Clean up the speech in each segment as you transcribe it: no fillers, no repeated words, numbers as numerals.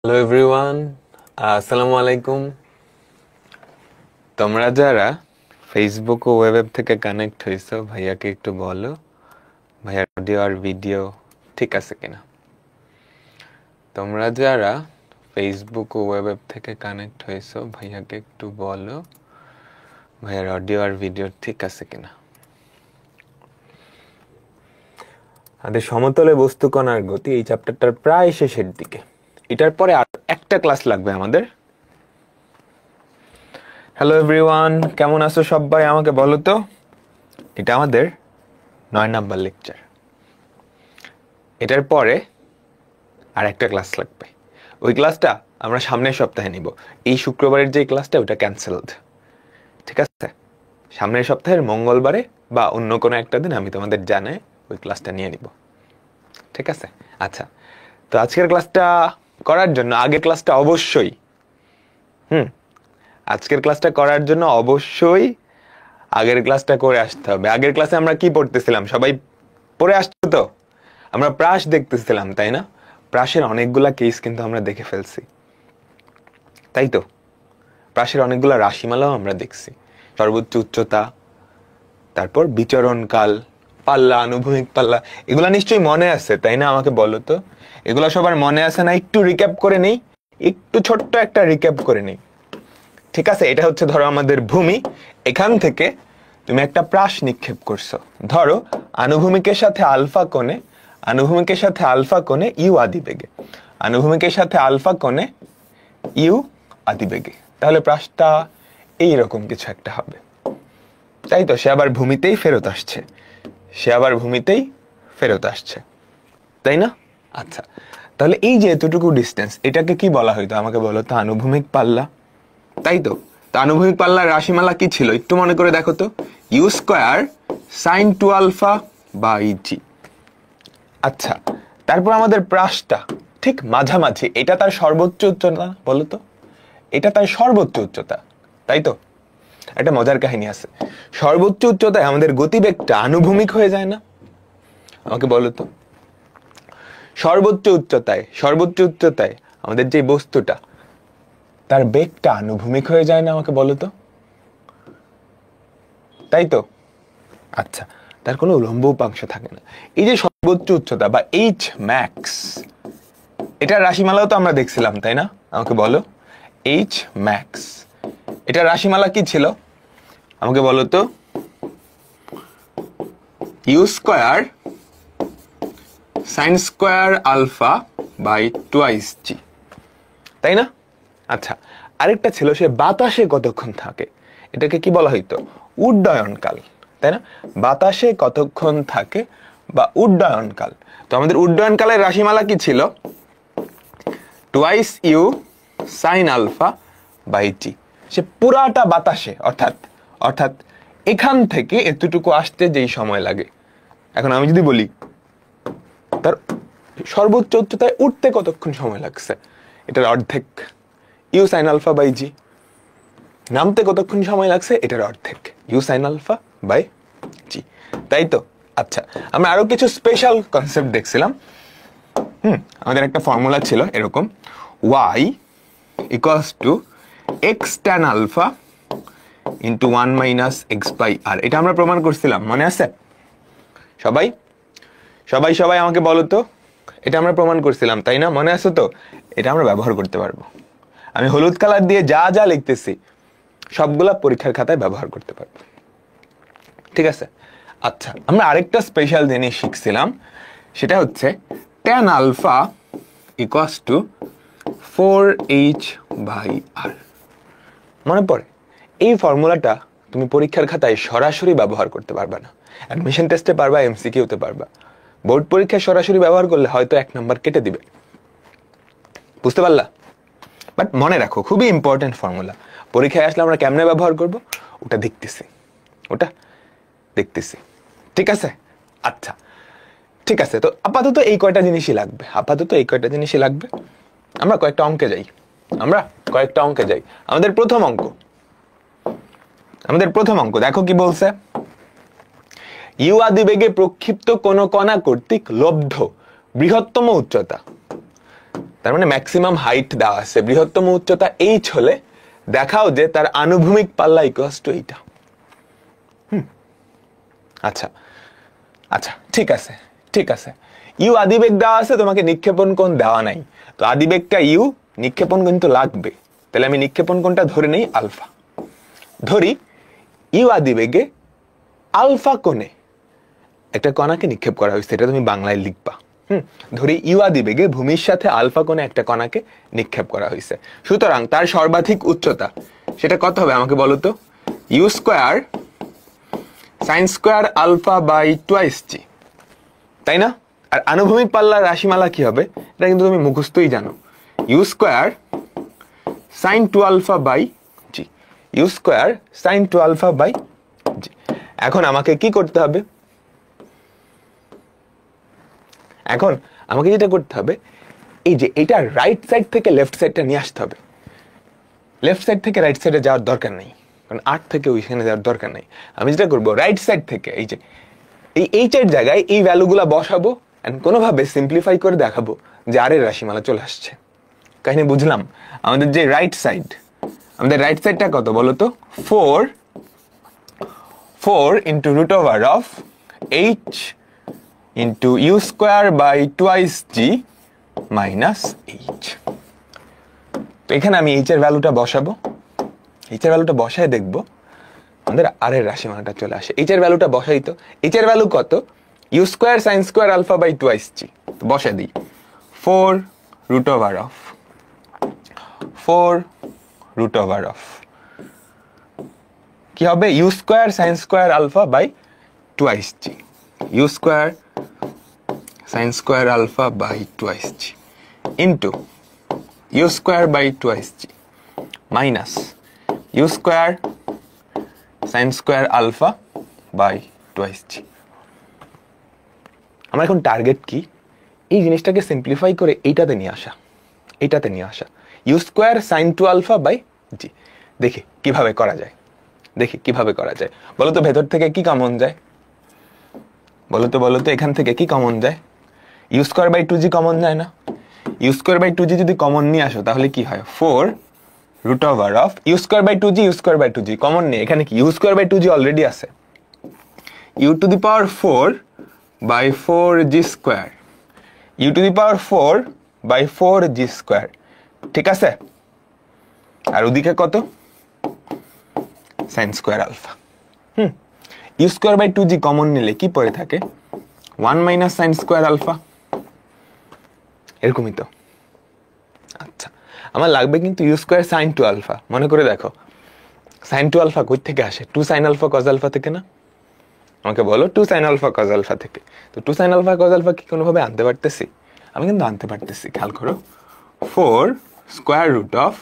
Hello everyone, আসসালামু আলাইকুম। তোমরা যারা ফেসবুক ও ওয়েব থেকে কানেক্ট হয়েছো, ভাইয়াকে একটু বলো ভাইয়ার অডিও আর ভিডিও ঠিক আছে কিনা। তোমরা যারা ফেসবুক ও ওয়েব থেকে কানেক্ট হয়েছো, ভাইয়াকে একটু বলো ভাইয়ার অডিও আর ভিডিও ঠিক আছে কিনা। আমাদের সমতলে বস্তু কণার গতি এই চ্যাপ্টারটার প্রায় শেষের দিকে। এটার পরে আর একটা ক্লাস লাগবে আমাদের। হ্যালো এভরিওয়ান, কেমন আছো সবাই? আমাকে বলো তো, এটা আমাদের 9 নাম্বার লেকচার। এটার পরে আর একটা ক্লাস লাগবে। ওই ক্লাসটা আমরা সামনের সপ্তাহে নিব। এই শুক্রবারের যে ক্লাসটা ওটা ক্যান্সেলড, ঠিক আছে? সামনের সপ্তাহের মঙ্গলবারে বা অন্য কোনো একটা দিন আমি তোমাদের জানাই ওই ক্লাসটা নিয়ে নিব, ঠিক আছে? আচ্ছা, তো আজকের ক্লাসটা করার জন্য আগের ক্লাসটা অবশ্যই আজকের ক্লাসটা করার জন্য অবশ্যই আগের ক্লাসটা করে আসতে হবে। আগের ক্লাসে আমরা কি পড়তেছিলাম সবাই পড়ে আসছো তো? আমরা প্রাস দেখতেছিলাম, তাই না? প্রাসের অনেকগুলা কেস কিন্তু আমরা দেখে ফেলছি, তাই তো? প্রাসের অনেকগুলা রাশিমালাও আমরা দেখছি। সর্বোচ্চ উচ্চতা, তারপর বিচরণকাল, পাল্লা, আনুভূমিক পাল্লা, এগুলা নিশ্চয়ই মনে আছে, তাই না? আমাকে বলো তো, এগুলা সবার মনে আছে না? একটু রিক্যাপ করে নেই, একটু ছোট্ট একটা রিক্যাপ করে নেই, ঠিক আছে? এটা হচ্ছে ধরো আমাদের ভূমি। এখান থেকে তুমি একটা প্রাস নিক্ষেপ করছো, ধরো আনুভূমিকের সাথে আলফা কোণে, আনুভূমিকের সাথে আলফা কোণে ইউ আদিবেগে, আনুভূমিকের সাথে আলফা কোণে ইউ আদিবেগে। তাহলে প্রাসটা এইরকম কিছু একটা হবে, তাই তো? সে আবার ভূমিতেই ফেরত আসছে, সে আবার ভূমিতেই ফেরত আসছে, তাই না? আচ্ছা, তাহলে এই যে এতটুকু ডিস্টেন্স, এটাকে কি বলা হইতো? আমাকে বলো তো। আনুভূমিক পাল্লা, তাই তো? আনুভূমিক পাল্লার রাশিমালা কি ছিল একটু মনে করে দেখো তো। U square sine 2 alpha by g. আচ্ছা, তারপর আমাদের প্রাসটা ঠিক মাঝামাঝি, এটা তার সর্বোচ্চ উচ্চতা, বলো তো? এটা তার সর্বোচ্চ উচ্চতা, তাই তো? একটা মজার কাহিনী আছে, সর্বোচ্চ উচ্চতায় আমাদের গতিবেগটা আনুভূমিক হয়ে যায় না? আমাকে বলো তো, সর্বোচ্চ উচ্চতায় আমাদের যে বস্তুটা, তার বেগটা আনুভূমিক হয়ে যায় না? আমাকে বলো তো, তাই তো? আচ্ছা, তার কোনো উলম্ব উপাংশ থাকে না। এই যে সর্বোচ্চ উচ্চতা বা এইচ ম্যাক্স, এটার রাশিমালাও তো আমরা দেখছিলাম, তাই না? আমাকে বলো, এইচ ম্যাক্স, এটার রাশিমালা কি ছিল? আমাকে বলো তো। U square sine square alpha by twice g, তাই না? আচ্ছা, আরেকটা ছিল সে বাতাসে কতক্ষণ থাকে, এটাকে কি বলা হইতো? উড্ডয়নকাল, তাই না? বাতাসে কতক্ষণ থাকে বা উড্ডয়নকাল। তো আমাদের উড্ডয়নকালের রাশিমালা কি ছিল? Twice u sine alpha by t. সে পুরাটা বাতাসে, অর্থাৎ এখান থেকে এতটুকু আসতে যেই সময় লাগে, এখন আমি যদি বলি তার সর্বোচ্চ উচ্চতায় উঠতে কতক্ষণ সময় লাগছে, এটার অর্ধেক, ইউ সাইন আলফা বাই জি। নামতে কতক্ষণ সময় লাগছে, এটার অর্ধেক, ইউ সাইন আলফা বাই জি, তাই তো? আচ্ছা, আমরা আরো কিছু স্পেশাল কনসেপ্ট দেখছিলাম। আমাদের একটা ফর্মুলা ছিল এরকম, y equals to x tan alpha into 1 minus x by R. এটা আমরা প্রমাণ করছিলাম, মনে আছে? সবাই সবাই সবাই আমাকে বলো তো, এটা আমরা প্রমাণ করছিলাম, তাই না? মনে আছে তো? এটা আমরা ব্যবহার করতে পারবো। আমি হলুদ কালার দিয়ে যা যা লিখতেছি সবগুলা পরীক্ষার খাতায় ব্যবহার করতে পারবো, ঠিক আছে? আচ্ছা, আমরা আরেকটা স্পেশাল জিনিস শিখছিলাম, সেটা হচ্ছে tan alpha equals to 4h by R. মনে পড়ে? এই ফর্মুলাটা তুমি পরীক্ষার খাতায় সরাসরি ব্যবহার করতে পারবা না, অ্যাডমিশন টেস্টে পারবা, এমসিকিউতে পারবা। বোর্ড পরীক্ষায় সরাসরি ব্যবহার করলে হয়তো 1 নাম্বার কেটে দিবে, বুঝতে পারলা? বাট মনে রাখো, খুবই ইম্পর্টেন্ট ফর্মুলা। পরীক্ষায় আসলে আমরা কেমনে ব্যবহার করব ওটা দেখতেছি, ঠিক আছে? আচ্ছা, ঠিক আছে, তো আপাতত এই কয়টা জিনিসই লাগবে। আমরা কয়েকটা অঙ্কে যাই। আমাদের প্রথম অঙ্ক দেখো কি বলছে। ইউ আদিবেগে প্রক্ষিপ্ত কোন কণা কর্তৃক লব্ধ বৃহত্তম উচ্চতা, তার মানে ম্যাক্সিমাম হাইট দেওয়া আছে, বৃহত্তম উচ্চতা h হলে দেখাও যে তার আনুভূমিক পাল্লা ইকুয়ালস টু এইটা। আচ্ছা আচ্ছা, ঠিক আছে ঠিক আছে। ইউ আদিবেগ দেওয়া আছে, তোমাকে নিক্ষেপণ কোণ দেওয়া নাই, তো আদিবেগটা ইউ, নিক্ষেপণ কিন্তু লাগবে, তাহলে আমি নিক্ষেপণ কোণটা ধরে নেই আলফা। ধরি ইউ আদিবেগে আলফা কোণে একটা কণাকে নিক্ষেপ করা হয়েছে, এটা তুমি বাংলায় লিখবা। ধরি ইউ আদিবেগে ভূমির সাথে আলফা কোণে একটা কণাকে নিক্ষেপ করা হয়েছে, সুতরাং তার সর্বাধিক উচ্চতা সেটা কত হবে আমাকে বলো তো? U square sine square alpha by twice g, তাই না? আর আনুভূমিক পাল্লার রাশিমালা কি হবে এটা কিন্তু তুমি মুখস্থই জানো, u square sine two alpha by g, u square sine two alpha by g. এখন আমাকে কি করতে হবে? এখন আমাকে যেটা করতে হবে, এই যে এটা রাইট সাইড থেকে লেফট সাইডটা নিয়ে আসতে হবে। লেফট সাইড থেকে রাইট সাইডে যাওয়ার দরকার নেই, কারণ 8 থেকে ওইখানে যাওয়ার দরকার নেই। আমি যেটা করবো, রাইট সাইড থেকে এই যে এই এইচ এর জায়গায় এই ভ্যালুগুলা বসাবো এন্ড কোনোভাবে সিম্পলিফাই করে দেখাবো যে আর এর রাশিমালা চলে আসছে। কাহিনী বুঝলাম? আমাদের যে রাইট সাইড, আমাদের রাইট সাইডটা কত বলো তো? 4 into root over of h into u square by twice g minus h. তো এখানে আমি এইচ এর ভ্যালুটা বসাবো, এইচ এর ভ্যালুটা বসায় দেখবো আমাদের আর এর রাশিমালাটা চলে আসে। এইচ এর ভ্যালুটা বসাই তো, এইচ এর ভ্যালু কত? U square sine square alpha by twice g, তো বসাই দিই 4 root over of 4 root over of কি হবে? U square sine square alpha by twice g, u square sine square alpha by twice g into u square by twice g minus u square sine square alpha by twice g. আমার এখন target কি? এই জিনিসটাকে simplify করে এইটাতে নিয়ে আসা, এইটাতে নিয়ে আসা, u square sine two alpha by g. দেখি কিভাবে করা যায়, দেখি কিভাবে করা যায়। বলো তো ভেতর থেকে কি কমন যায়? বলো তো এখান থেকে কি কমন যায়? U square by two g common যায় না? U square by two g যদি কমন নিয়ে আসো তাহলে কি হয়? 4 root over of u square by two g, u square by two g common নেই, এখানে কি u square by two g already আছে, u to the power 4 by 4 g square, u to the power 4 by 4 g square, ঠিক আছে? আর ওদিকে কত? Sine square alpha. U square by two g common নিলে কি পড়ে থাকে? 1 মাইনাস সাইন স্কোয়ার আলফা, এরকমই তো। আচ্ছা, আমার লাগবে কিন্তু u square sine two alpha. মনে করে দেখো, সাইন টু আলফা কই থেকে আসে? 2 সাইন আলফা কজ আলফা থেকে না? আমাকে বলো 2 সাইন আলফা কজ আলফা থেকে। তো 2 সাইন আলফা কজ আলফা কি কোনোভাবে আনতে পারতেছি? আমি কিন্তু আনতে পারতেছি, খেয়াল করো। 4 square root of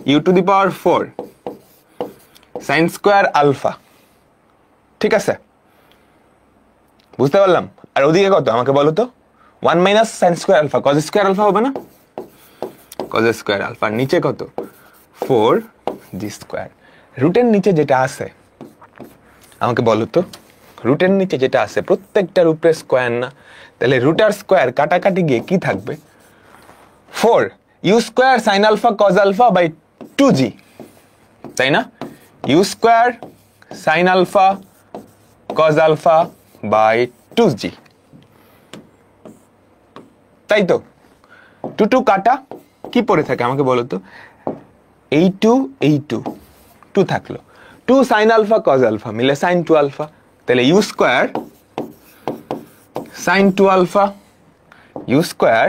u to the power 4 sine square alpha, ঠিক আছে? বুঝতে পারলাম? আর ওদিকে কত আমাকে বলো তো? 1 minus sine square alpha, cos square alpha হবে না? কজ স্কোয়ার আলফা, নিচে কত? 4 জি স্কোয়ার। রুটের নিচে যেটা আছে আমাকে বলো তো, রুটের নিচে যেটা আছে প্রত্যেকটার উপরে স্কোয়ার না? তাহলে রুট আর স্কোয়ার কাটাকাটি গিয়ে কি থাকবে? 4 u square sine alpha cos alpha by 2g, তাই না? U square sine alpha cos alpha by 2g, তাই তো? 2 কাটা কি পড়ে থাকে আমাকে বলো তো? এই 2 থাকলো, 2 সাইন আলফা কজ আলফা মিলে সাইন 2 আলফা, তাহলে u square sine 2 alpha, u square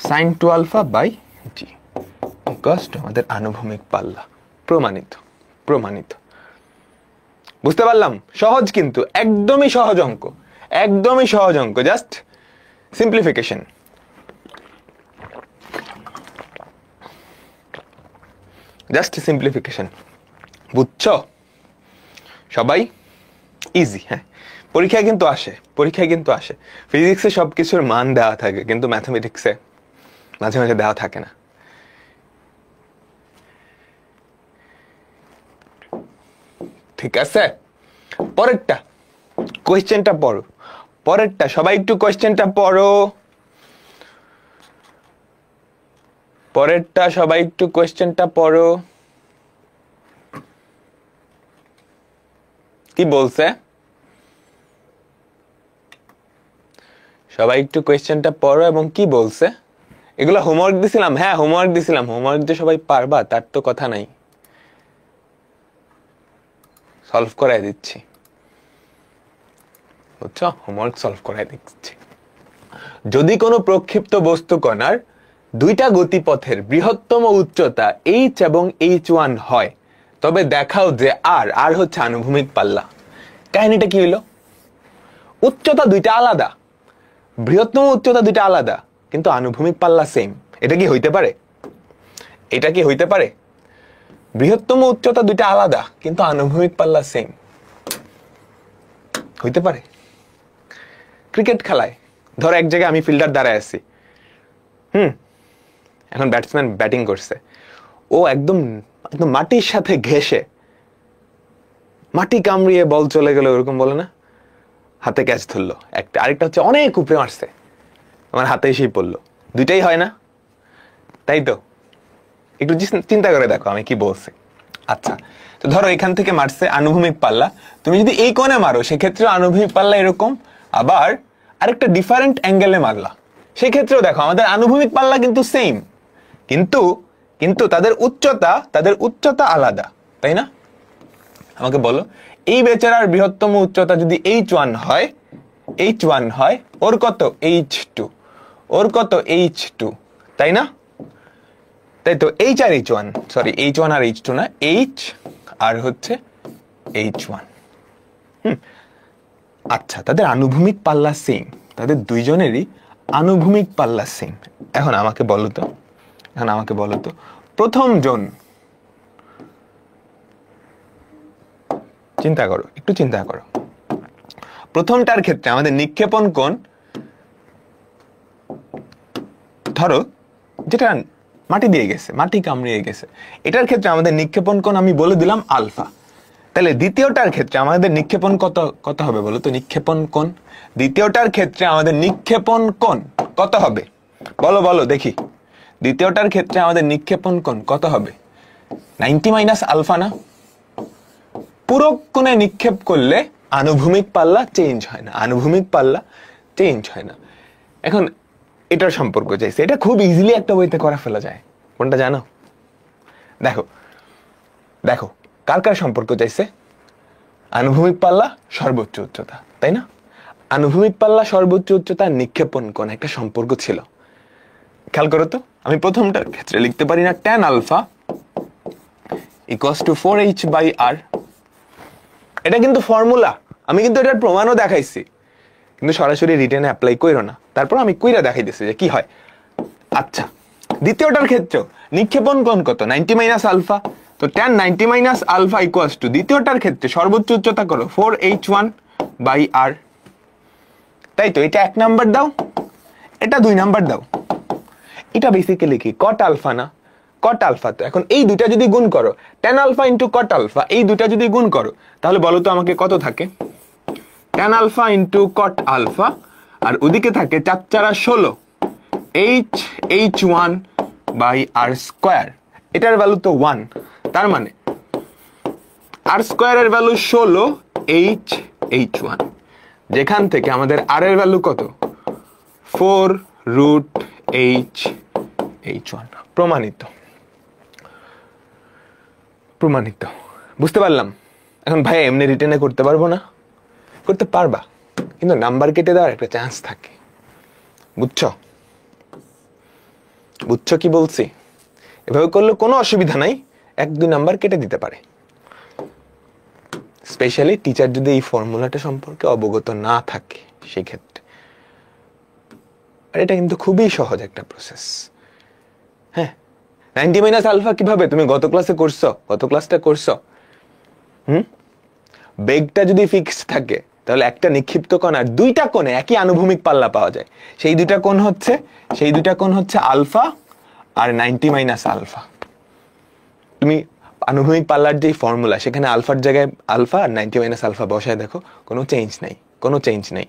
sine 2 alpha by g equals to আমাদের আনুভূমিক পাল্লা। প্রমাণিত, প্রমাণিত। বুঝতে পারলাম? সহজ, কিন্তু একদমই সহজ অঙ্ক, একদমই সহজ অঙ্ক, জাস্ট সিম্পলিফিকেশন। জাস্ট সিম্পলিফিকেশন, বুঝছো সবাই? ইজি। হ্যাঁ, পরীক্ষায় কিন্তু আসে, পরীক্ষায় কিন্তু আসে। ফিজিক্সে সবকিছুর মান দেওয়া থাকে, কিন্তু ম্যাথমেটিক্সে মাঝে মাঝে দেওয়া থাকে না। ঠিক আছে, পরেরটা কোয়েশ্চেনটা পড়ো, পরেরটা সবাই একটু কোয়েশ্চেনটা পড়ো। পরেরটা সবাই একটু কোয়েশ্চেনটা পড়ো, কি বলছে সবাই একটু কোয়েশ্চেনটা পড়ো এবং কি বলছে। এগুলো হোমওয়ার্ক দিছিলাম, হ্যাঁ হোমওয়ার্ক দিছিলাম, হোমওয়ার্ক দিয়ে সবাই পারবা তার তো কথা নাই, সলভ করাই দিচ্ছি, বুঝছো, হোমওয়ার্ক সলভ করাই দিচ্ছি। যদি কোনো প্রক্ষিপ্ত বস্তু কণার দুইটা গতিপথের বৃহত্তম উচ্চতা h এবং h1 হয়, তবে দেখাও যে r হচ্ছে আনুভূমিক পাল্লা। কাহিনীটা কি হইলো? উচ্চতা দুইটা আলাদা, বৃহত্তম উচ্চতা দুইটা আলাদা, কিন্তু আনুভূমিক পাল্লা সেম। এটা কি হইতে পারে? এটা কি হইতে পারে? বৃহত্তম উচ্চতা দুইটা আলাদা কিন্তু আনুভূমিক পাল্লা সেম, হইতে পারে? ক্রিকেট খেলায় ধর এক জায়গায় আমি ফিল্ডার দাঁড়ায় আছি, এখন ব্যাটসম্যান ব্যাটিং করছে, ও একদম একদম মাটির সাথে ঘেঁষে মাটি কামড়িয়ে বল চলে গেল, ওরকম বলে না, হাতে ক্যাচ ধরলো একটা, আরেকটা হচ্ছে অনেক উপরে মারছে, আমার হাতে এসেই পড়লো, দুইটাই হয় না? তাই তো, একটু চিন্তা করে দেখো আমি কি বলছি। আচ্ছা, তো ধরো এখান থেকে মারছে আনুভূমিক পাল্লা, তুমি যদি এই কোণে মারো সেক্ষেত্রে আনুভূমিক পাল্লা এরকম, আবার আরেকটা ডিফারেন্ট অ্যাঙ্গেলে মারলা সেক্ষেত্রেও দেখো আমাদের আনুভূমিক পাল্লা কিন্তু সেম, কিন্তু কিন্তু তাদের উচ্চতা আলাদা, তাই না? আমাকে বলো, এই বেচারার বৃহত্তম উচ্চতা যদি h1 হয়, ওর কত h2, ওর কত h2, তাই না? তাই তো, h আর h1, সরি h1 আর h2 না, h আর হচ্ছে h1। আচ্ছা, তাদের আনুভূমিক পাল্লা সেম, তাদের দুইজনেরই আনুভূমিক পাল্লা সেম। এখন আমাকে বলো তো প্রথম জন, একটু চিন্তা করো, প্রথমটার ক্ষেত্রে আমাদের নিক্ষেপণ কোণ, ধরো যেটা মাটি দিয়ে গেছে, মাটি কামড়িয়ে গেছে, এটার ক্ষেত্রে আমাদের নিক্ষেপণ কোণ আমি বলে দিলাম আলফা। তাহলে দ্বিতীয়টার ক্ষেত্রে আমাদের নিক্ষেপণ কত হবে বলো তো? নিক্ষেপণ কোণ দ্বিতীয়টার ক্ষেত্রে আমাদের নিক্ষেপণ কোণ কত হবে বলো দেখি। দ্বিতীয়টার ক্ষেত্রে আমাদের নিক্ষেপণ কোণ কত হবে? 90 মাইনাস আলফা না? পুরো কোণে নিক্ষেপ করলে আনুভূমিক পাল্লা চেঞ্জ হয় না, এখন এটার সম্পর্ক চাইছে, এটা খুব ইজিলি একটা বইতে করে ফেলা যায়। কোনটা জানো? দেখো কার সম্পর্ক চাইছে? আনুভূমিক পাল্লা সর্বোচ্চ উচ্চতা, তাই না? আনুভূমিক পাল্লা সর্বোচ্চ উচ্চতা নিক্ষেপণ কোণ একটা সম্পর্ক ছিল। খেয়াল করো তো, আমি প্রথমটার ক্ষেত্রে লিখতে পারি না tan alpha equals two 4h/r। এটা কিন্তু ফর্মুলা, আমি কিন্তু এটার প্রমাণও দেখাইছি, কিন্তু সরাসরি রিটেনে অ্যাপ্লাই কইরো না, তারপর আমি কইরা দেখাই দিছি যে কি হয়। আচ্ছা, দ্বিতীয়টার ক্ষেত্রেও নিক্ষেপণ কোণ কত? 90 মাইনাস আলফা। তো tan 90 minus alpha equals to দ্বিতীয়টার ক্ষেত্রে সর্বোচ্চ উচ্চতা করো 4h1/r। তাই তো, এটা 1 নাম্বার দাও, এটা 2 নাম্বার দাও। এটা বেসিক্যালি কি কট আলফা না? Cot alpha. তো এখন এই দুইটা যদি গুণ করো, tan alpha into cot alpha, এই দুইটা যদি গুণ করো তাহলে বলো তো আমাকে কত থাকে? tan alpha into cot alpha, আর ওদিকে থাকে 4 4 16 h1/r স্কয়ার। এটার ভ্যালু তো 1, তার মানে r স্কয়ারের ভ্যালু 16 h1, যেখান থেকে আমাদের r এর ভ্যালু কত? 4√h1। প্রমাণিত। বুঝতে পারলাম? এখন ভাই এমনি রিটেনে করতে পারবো না? করতে পারবা, কিন্তু নাম্বার কেটে দেওয়ার একটা চান্স থাকে। বুঝছো কি বলছি? এভাবে করলে কোনো অসুবিধা নাই, 1-2 নাম্বার কেটে দিতে পারে, স্পেশালি টিচার যদি এই ফর্মুলাটা সম্পর্কে অবগত না থাকে সেই ক্ষেত্রে। আর এটা কিন্তু খুবই সহজ একটা প্রসেস। হ্যাঁ, 90 মাইনাস আলফা কিভাবে তুমি গত ক্লাসটা করছো। বেগটা যদি ফিক্সড থাকে তাহলে একটা নিক্ষিপ্ত কোণ আর দুইটা কোণে একই আনুভূমিক পাল্লা পাওয়া যায়। সেই দুইটা কোণ হচ্ছে আলফা আর 90 মাইনাস আলফা। তুমি আনুভূমিক পাল্লার যে ফর্মুলা, সেখানে আলফার জায়গায় আলফা আর 90 মাইনাস আলফা বসায় দেখো, কোনো চেঞ্জ নাই।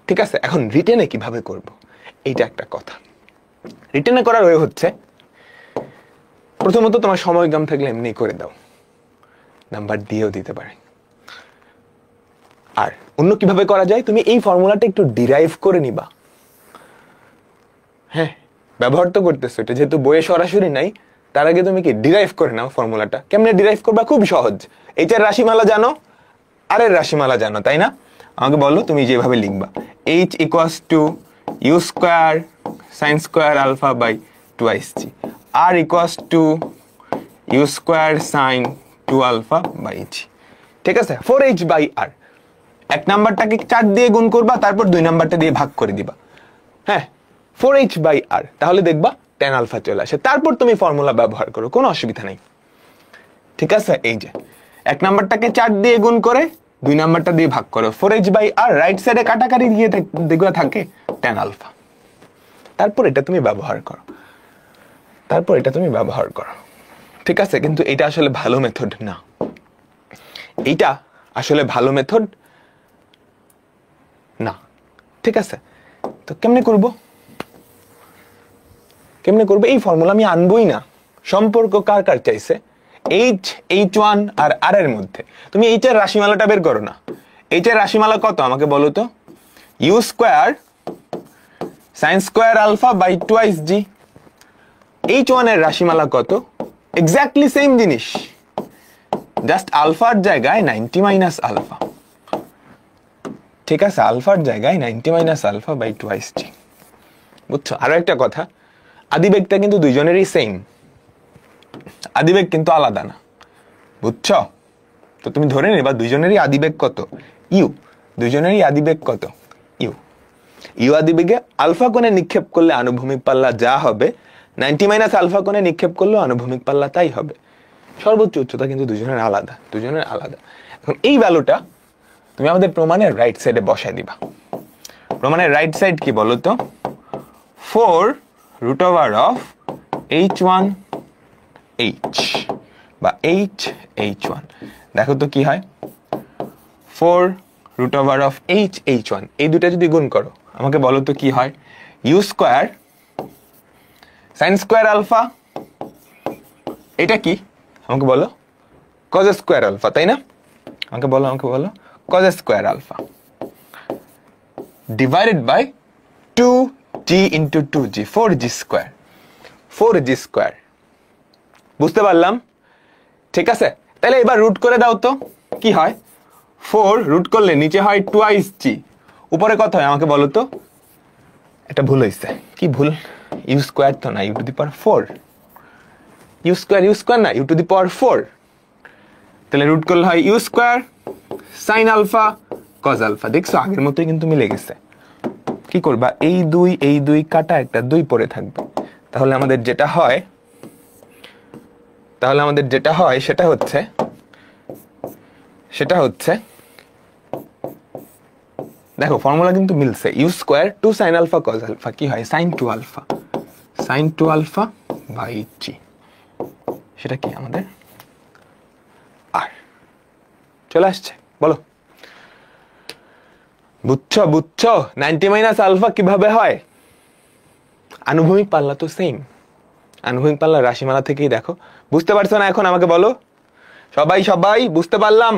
ঠিক আছে, এখন রিটেনে কিভাবে করব, এইটা একটা কথা। রিটেনে করার ওয়ে হচ্ছে, প্রথমত তোমার সময় কম থাকলে এমনি করে দাও, নাম্বার দিয়েও দিতে পারে। আর অন্য কিভাবে করা যায়, তুমি এই ফর্মুলাটা একটু ডিরাইভ করে নিবা। হ্যাঁ, ব্যবহার তো করতেছো, এটা যেহেতু বইয়ে সরাসরি নাই, তার আগে তুমি কি ডিরাইভ করে নাও ফর্মুলাটা। কেমনে ডিরাইভ করবা? খুব সহজ। এইচ এর রাশিমালা জানো, আর এর রাশিমালা জানো, তাই না? আমাকে বলো তুমি যেভাবে লিখবা, h equals to u square sine square alpha by twice g, R equals to u square sine 2 alpha by g. ঠিক আছে, 4h বাই আর। এক নাম্বারটাকে 4 দিয়ে গুণ করবা, তারপর 2 নাম্বারটা দিয়ে ভাগ করে দিবা। হ্যাঁ, 4h বাই আর, তাহলে দেখবা tan আলফা চলে আসে। তারপর তুমি ফর্মুলা ব্যবহার করো, কোনো অসুবিধা নেই। ঠিক আছে, এই যে এক নাম্বারটাকে 4 দিয়ে গুণ করে 2 নাম্বারটা দিয়ে ভাগ করো, 4h বাই আর, রাইট সাইডে কাটাকাটি দিয়ে দেখবা থাকে tan আলফা। তারপর এটা তুমি ব্যবহার করো, ঠিক আছে? কিন্তু এটা আসলে ভালো মেথড না, এইটা আসলে ভালো মেথড না। ঠিক আছে, তো কেমনে করব? এই ফর্মুলা আমি আনবই না। সম্পর্ক কার কার চাইছে? h1 আর r এর মধ্যে। তুমি h এর রাশিমালাটা বের করো না। h এর রাশিমালা কত আমাকে বলো তো? u square sin square alpha by twice g. h1 এর রাশিমালা কত? এক্স্যাক্টলি সেম জিনিস, জাস্ট আলফার জায়গায় 90 মাইনাস আলফা। ঠিক আছে, আলফার জায়গায় 90 মাইনাস আলফা বাই টুয়াইস জি। বুঝছো? আরো একটা কথা, আদিবেগটা কিন্তু দুইজনেরই সেম, আদিবেগ কিন্তু আলাদা না। বুঝছো? তো তুমি ধরে নিবা দুইজনেরই আদিবেগ কত? ইউ। দুইজনেরই আদিবেগ কত? ইউ। ইউ আদিবেগে আলফা কোণে নিক্ষেপ করলে আনুভূমিক পাল্লা যা হবে, 90 মাইনাস আলফা কোণে নিক্ষেপ করলে আনুভূমিক পাল্লা তাই হবে। সর্বোচ্চ উচ্চতা কিন্তু দুজনের আলাদা। এখন এই ভ্যালুটা তুমি আমাদের প্রমাণের রাইট সাইডে বসায় দিবা। প্রমাণের রাইট সাইড কি বলো তো? 4 root over of h1 h বা h1। দেখো তো কি হয়, 4 রুট ওভার অফ h1, এই দুটা যদি গুণ করো আমাকে বলো তো কি হয়? U square sine square alpha, এটা কি আমাকে বলো? কজ স্কোয়ার আলফা, তাই না? আমাকে বলো cos square alpha divided by 2g into 2g, 4g square. বুঝতে পারলাম? ঠিক আছে, তাহলে এবার রুট করে দাও তো কি হয়? 4 রুট করলে নিচে হয় টুয়াইস জি, উপরে কত হয় আমাকে বলো তো? এটা ভুল হয়েছে। কি ভুল? ইউ স্কোয়ার তো না, u to the power 4। U square না, ইউ টু দি পাওয়ার 4। তাহলে রুট করলে হয় u square sine alpha cos alpha. দেখছো, আগের মতোই কিন্তু মিলে গেছে। কি করবা? এই দুই কাটা, একটা 2 পরে থাকবে। তাহলে আমাদের যেটা হয় সেটা হচ্ছে দেখো ফর্মুলা কিন্তু মিলছে। U square 2 sine alpha cos alpha কি হয়? Sine 2 alpha by g. সেটা কি আমাদের আর চলে আসছে। বলো, বুঝছো 90 মাইনাস আলফা কিভাবে হয়? আনুভূমিক পাল্লা তো সেম, আনুভূমিক পাল্লা রাশিমালা থেকেই দেখো। বুঝতে পারছো না এখন? আমাকে বলো। সবাই বুঝতে পারলাম?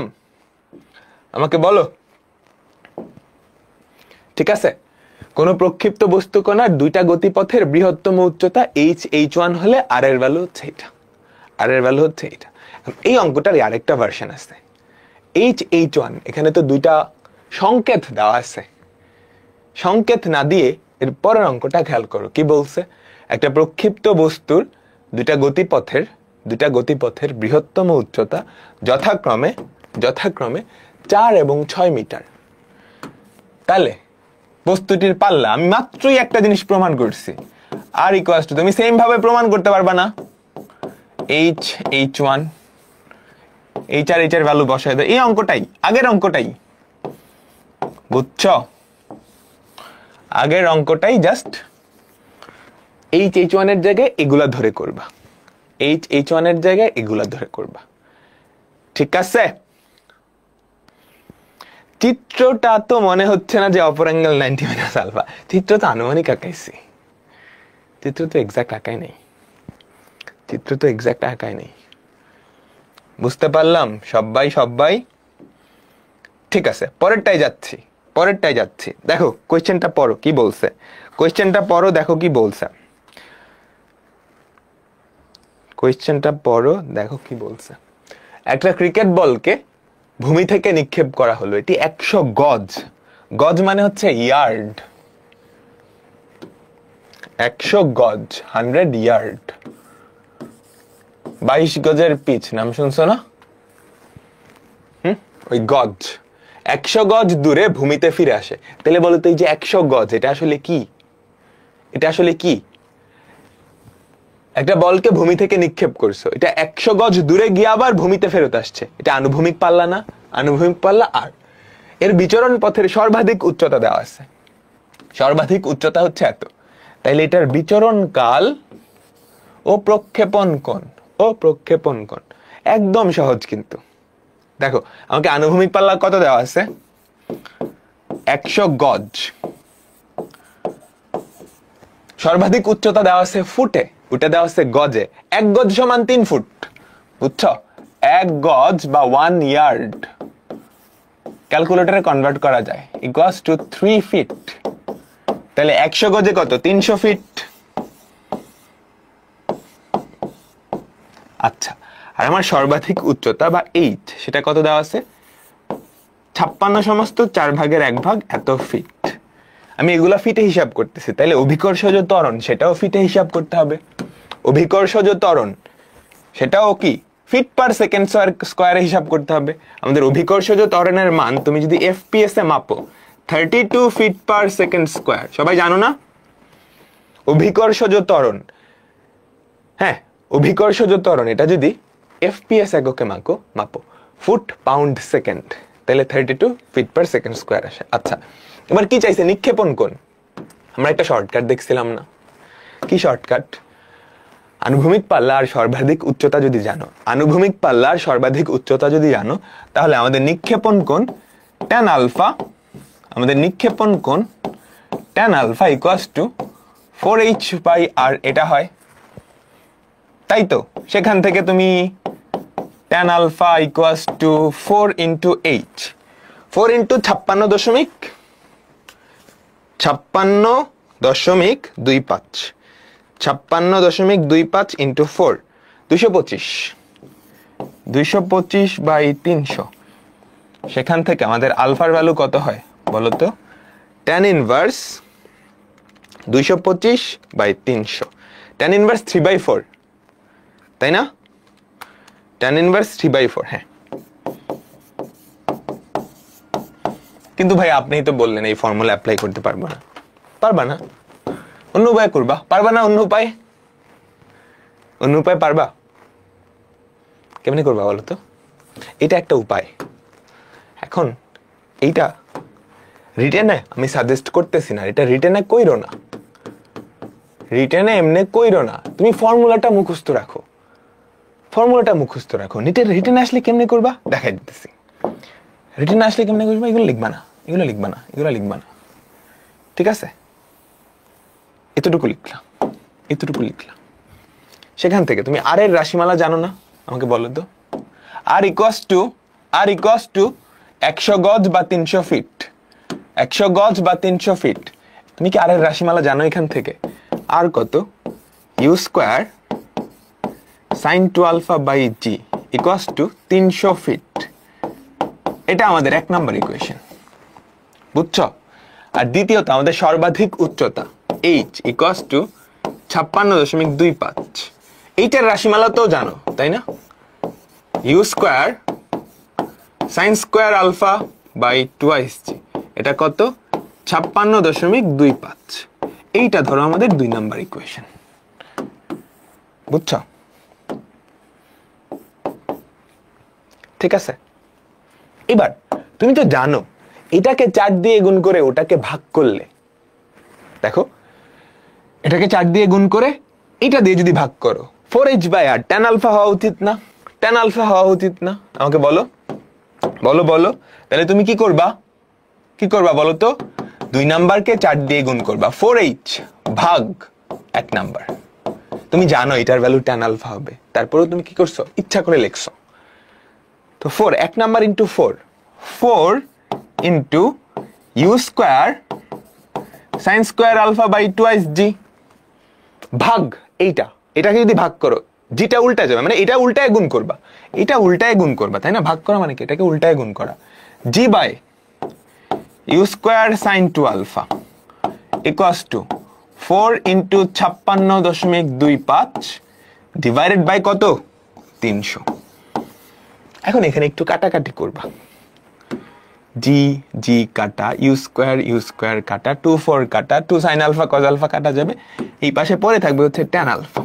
আমাকে বলো। ঠিক আছে, কোন প্রক্ষিপ্ত বস্তু কণার দুইটা গতিপথের বৃহত্তম উচ্চতা h1 হলে আর এর ভ্যালু হচ্ছে এটা। এই অঙ্কটার আরেকটা ভার্সন আছে, h1। এখানে তো দুইটা সংকেত দেওয়া আছে, সংকেত না দিয়ে এর পরের অঙ্কটা খেয়াল করো। কি বলছে? একটা প্রক্ষিপ্ত বস্তুর দুইটা গতিপথের বৃহত্তম উচ্চতা যথাক্রমে 4 এবং 6 মিটার। তাহলে বস্তুটির পাল্লা, আমি মাত্রই একটা জিনিস প্রমাণ করছি, আর ইকুয়ালস টু, তুমি সেম ভাবে প্রমাণ করতে পারবা না? h1 h এর ভ্যালু বসায় দাও। এই অঙ্কটাই, আগের অঙ্কটাই, বুঝছো? আগের অঙ্কটাই, জাস্ট h1 এর জায়গায় এগুলা ধরে করবা, h1 এর জায়গায় এগুলা ধরে করবা। ঠিক আছে? চিত্রটা তো মনে হচ্ছে না যে অপর অ্যাঙ্গেল 90 মাইনাস আলফা। চিত্র তো আনুমানিক আঁকাইছি, চিত্র তো এক্সাক্ট আঁকাই নেই, চিত্র তো এক্সাক্ট আঁকাই নেই। বুঝতে পারলাম সবাই? ঠিক আছে, পরেরটাই যাচ্ছি। দেখো কোয়েশ্চেনটা পড়ো কি বলছে, কোয়েশ্চেনটা পড়ো, দেখো কি বলছে, কোয়েশ্চেনটা পড়ো, দেখো কি বলছে। একটা ক্রিকেট বলকে ভূমি থেকে নিক্ষেপ করা হলো, এটি 100 গজ, গজ মানে হচ্ছে ইয়ার্ড, 100 গজ 100 ইয়ার্ড, 22 গজের পিচ, নাম শুনছো না? ওই গজ 100 গজ দূরে ভূমিতে ফিরে আসে। তাহলে বলো তো এই যে 100 গজ এটা আসলে কি? এটা আসলে কি? একটা বলকে ভূমি থেকে নিক্ষেপ করছো, এটা 100 গজ দূরে গিয়ে আবার ভূমিতে ফেরত আসছে, এটা আনুভূমিক পাল্লা না? আনুভূমিক পাল্লা। আর এর বিচরণ পথের সর্বাধিক উচ্চতা দেওয়া আছে, সর্বাধিক উচ্চতা হচ্ছে এত, তাইলে এটার বিচরণ কাল ও প্রক্ষেপণ কোণ, একদম সহজ। কিন্তু দেখো আমাকে আনুভূমিক পাল্লা কত দেওয়া আছে, 100 গজ, সর্বাধিক উচ্চতা দেওয়া আছে ফুটে, ওটা দেওয়া আছে গজে, 1 গজ সমান 3 ফুট, বুঝছো? 1 গজ বা 1 ইয়ার্ড ক্যালকুলেটরে কনভার্ট করা যায়, ইকুয়ালস টু 3 ফিট। তাহলে 100 গজে কত? 300 ফিট। আচ্ছা, আর আমার সর্বাধিক উচ্চতা বা এইচ সেটা কত দেওয়া আছে? 56 সমস্ত 4 ভাগের 1 ভাগ এত ফিট। আমি এগুলা ফিটে হিসাব করতেছি, তাহলে অভিকর্ষজ ত্বরণ সেটাও ফিটে হিসাব করতে হবে। অভিকর্ষজ ত্বরণ সেটাও কি ফিট পার সেকেন্ড স্কয়ারে হিসাব করতে হবে। আমাদের অভিকর্ষজ ত্বরণের মান তুমি যদি এফপিএস এ মাপো 32 ফিট পার সেকেন্ড স্কয়ার, সবাই জানো না? অভিকর্ষজ ত্বরণ, হ্যাঁ অভিকর্ষজ ত্বরণ, এটা যদি এফপিএস এককে মাপো ফুট পাউন্ড সেকেন্ড, তাহলে 32 ফিট পার সেকেন্ড স্কয়ার আসে। আচ্ছা, এবার কি চাইছে? নিক্ষেপণ কোণ। আমরা একটা শর্টকাট দেখছিলাম না? কি শর্টকাট? আনুভূমিক পাল্লা আর সর্বাধিক উচ্চতা যদি জানো, আনুভূমিক পাল্লা আর সর্বাধিক উচ্চতা যদি জানো, তাহলে আমাদের নিক্ষেপণ কোণ tan আলফা, আমাদের নিক্ষেপণ কোণ tan alpha equals two 4h/r এটা হয়, তাই তো? সেখান থেকে তুমি tan alpha equals to 4 into h, 4 into 56.25, 56.25 into 4, 225/300। সেখান থেকে আমাদের আলফার ভ্যালু কত হয় বলো তো? tan ইনভার্স 225/300, tan ইনভার্স 3/4, তাই না? tan inverse 3/4। হ্যাঁ, কিন্তু ভাই আপনিই তো বললেন এই ফর্মুলা অ্যাপ্লাই করতে পারবো না। পারবা না? অন্য উপায় করবা। পারবা না? অন্য উপায় পারবা? কেমনে করবা বলো তো? এটা একটা উপায়। এখন এইটা রিটেনে আমি সাজেস্ট করতেছি না, এটা রিটেনে কইরো না, রিটেনে এমনি কইরো না, তুমি ফর্মুলাটা মুখস্থ রাখো, ফর্মুলাটা মুখস্থ রাখো। রিটেনে আসলে কেমনে করবা দেখাই দিতেছি। রিটেনে আসলে কেমনে করবা? এগুলো লিখবা না, এগুলো লিখবা না, এগুলো লিখবা না, ঠিক আছে? এতটুকু লিখলাম। সেখান থেকে তুমি আর এর রাশিমালা জানো না? আমাকে বলো তো। আর ইকুয়ালস টু 100 গজ বা 300 ফিট, 100 গজ বা 300 ফিট। তুমি কি আর এর রাশিমালা জানো এখান থেকে? আর কত? U square sin 2 alpha by g equals to 300 feet. এটা আমাদের 1 নাম্বার ইকুয়েশন, বুঝছো? আর দ্বিতীয়ত আমাদের সর্বাধিক উচ্চতা h ইকুয়ালস টু 56.25। এইটার রাশিমালা তো জানো, তাই না? U square sin square alpha by twice g, এটা কত? 56.25। এইটা ধরো আমাদের 2 নাম্বার ইকুয়েশন, বুঝছো? ঠিক আছে, এবার তুমি তো জানো এটাকে 4 দিয়ে গুণ করে ওটাকে ভাগ করলে, দেখো এটাকে 4 দিয়ে গুণ করে এটা দিয়ে যদি ভাগ করো 4h/r, tan আলফা হওয়া উচিত না? tan আলফা হওয়া উচিত না? আমাকে বলো বলো বলো। তাহলে তুমি কি করবা বলো তো? 2 নাম্বারকে 4 দিয়ে গুণ করবা, 4h ভাগ এক নাম্বার। তুমি জানো এটার ভ্যালু tan আলফা হবে, তারপরেও তুমি কি করছো, ইচ্ছা করে লিখছো। তো 4 এক number into 4 into u square sine square alpha by twice g ভাগ এটাকে যদি ভাগ করো জিটা উল্টা যাবে, মানে এটা উল্টায় গুণ করবা, এটা উল্টায় গুণ করবা, তাই না? ভাগ করা মানে কি, এটাকে উল্টায় গুণ করা। G by u square sine 2 alpha equals to 4 into 56.25 divided by কত, 300। এখন এখানে একটু কাটাকাটি করবা, জি জি কাটা, ইউ স্কোয়ার কাটা, 2 4 কাটা, 2 সাইন আলফা কজ আলফা কাটা যাবে, এই পাশে পরে থাকবে হচ্ছে tan আলফা